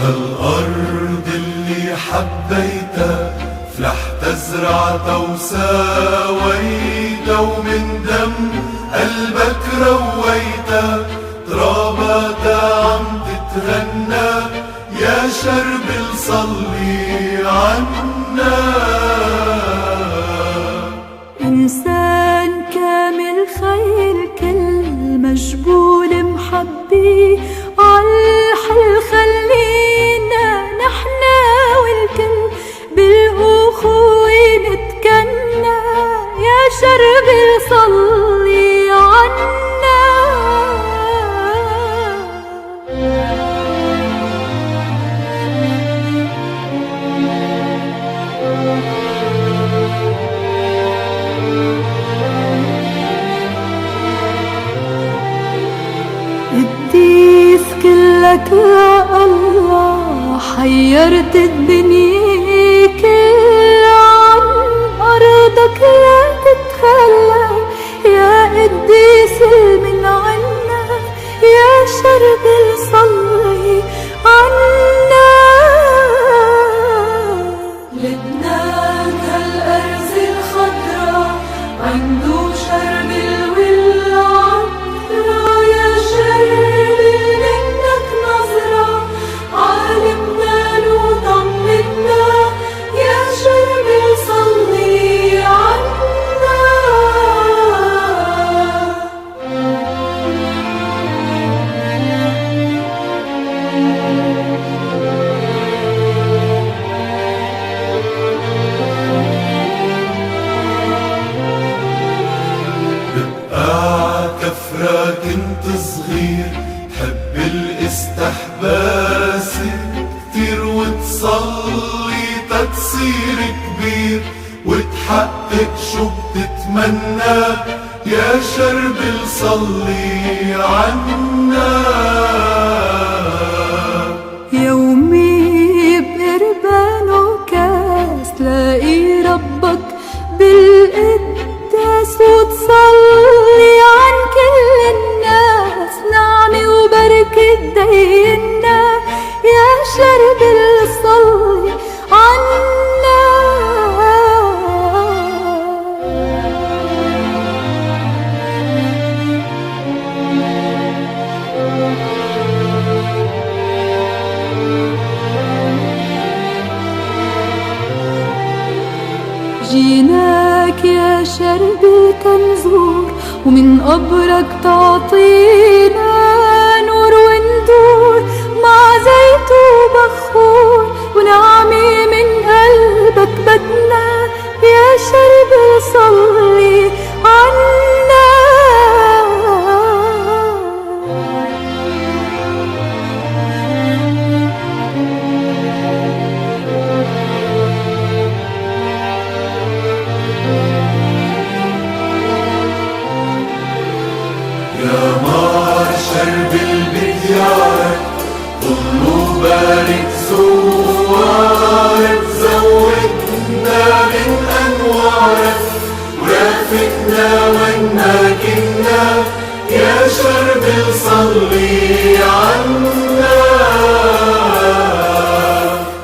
هالأرض اللي حبيتها فلحت زرعتها وساويتها ومن دم قلبك رويتها تراباتها عم تتغنى يا شرب صلي عنا إنسان كامل خير كل مجبول محبي عالحل خلينا نحنا والكل بالأخوة نتكنى يا شرب صلي عنا قديس كلك يا الله حيرت الدنيا كلها عن أرضك لا تتخلى يا قديس من عنا يا شرب صلي عنا لبنان هالأرز الخضرا عنده شرب والعطرة يا شرب منك نظرة عالمنا له طمنا يا شرب صلي عنا كفرة كنت صغير تحب الاستحباس كتير وتصلي تتصير كبير وتحقق شو بتتمنى يا شرب صلي عنا يومي جيناك يا شرب الكنزور، ومن قبرك تعطينا نور وندور مع زيت وبخور، ونعمي من قلبك بدنا يا شرب صلي عنا. يا نار شرب البديان طلوا بارد زوارك، زودنا من أنوارك ورافقنا وإنا كنا يا شرب صلي عنا.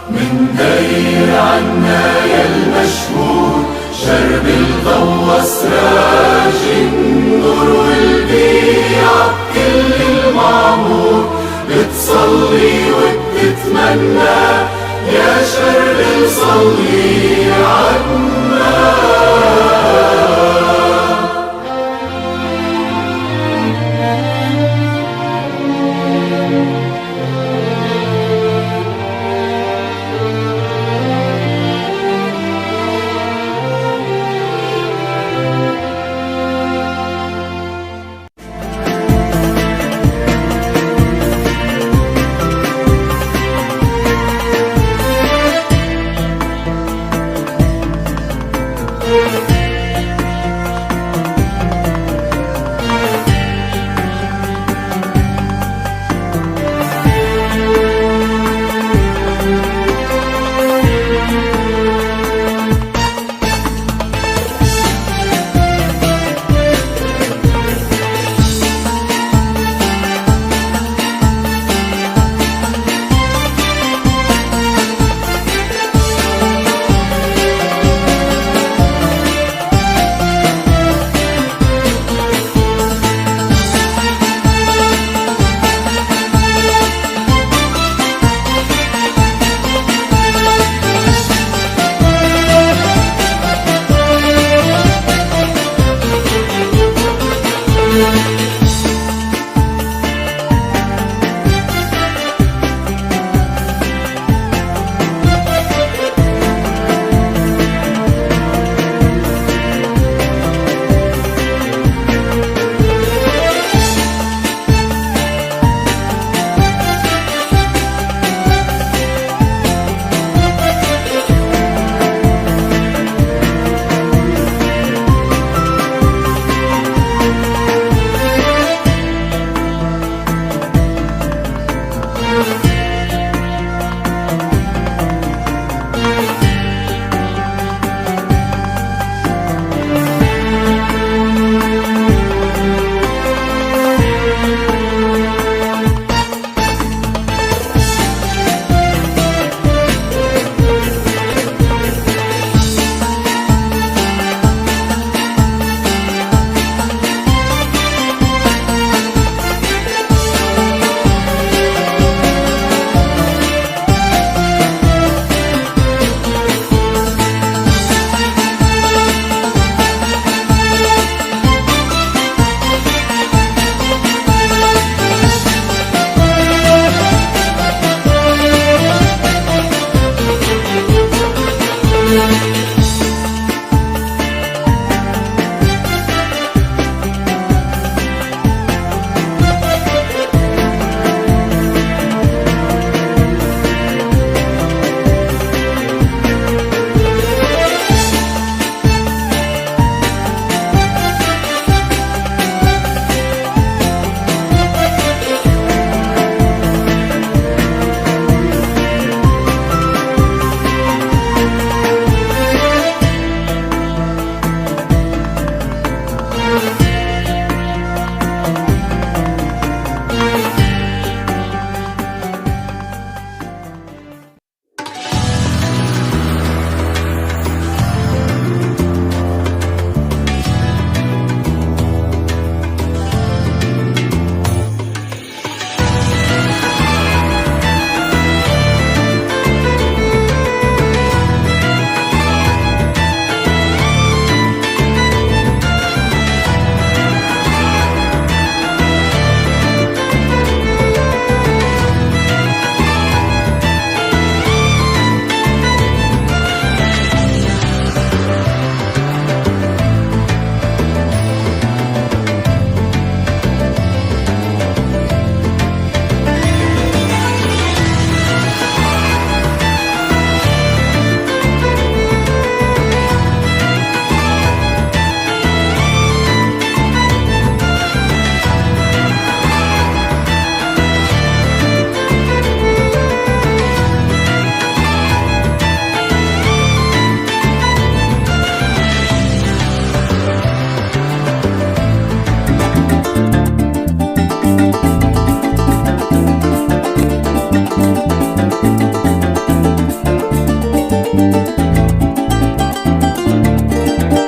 من دير عنا يا المشهور شرب الضوء سراج النور والبيع كل المعمور، بتصلي وبتتمنى يا شرب صلي عنا.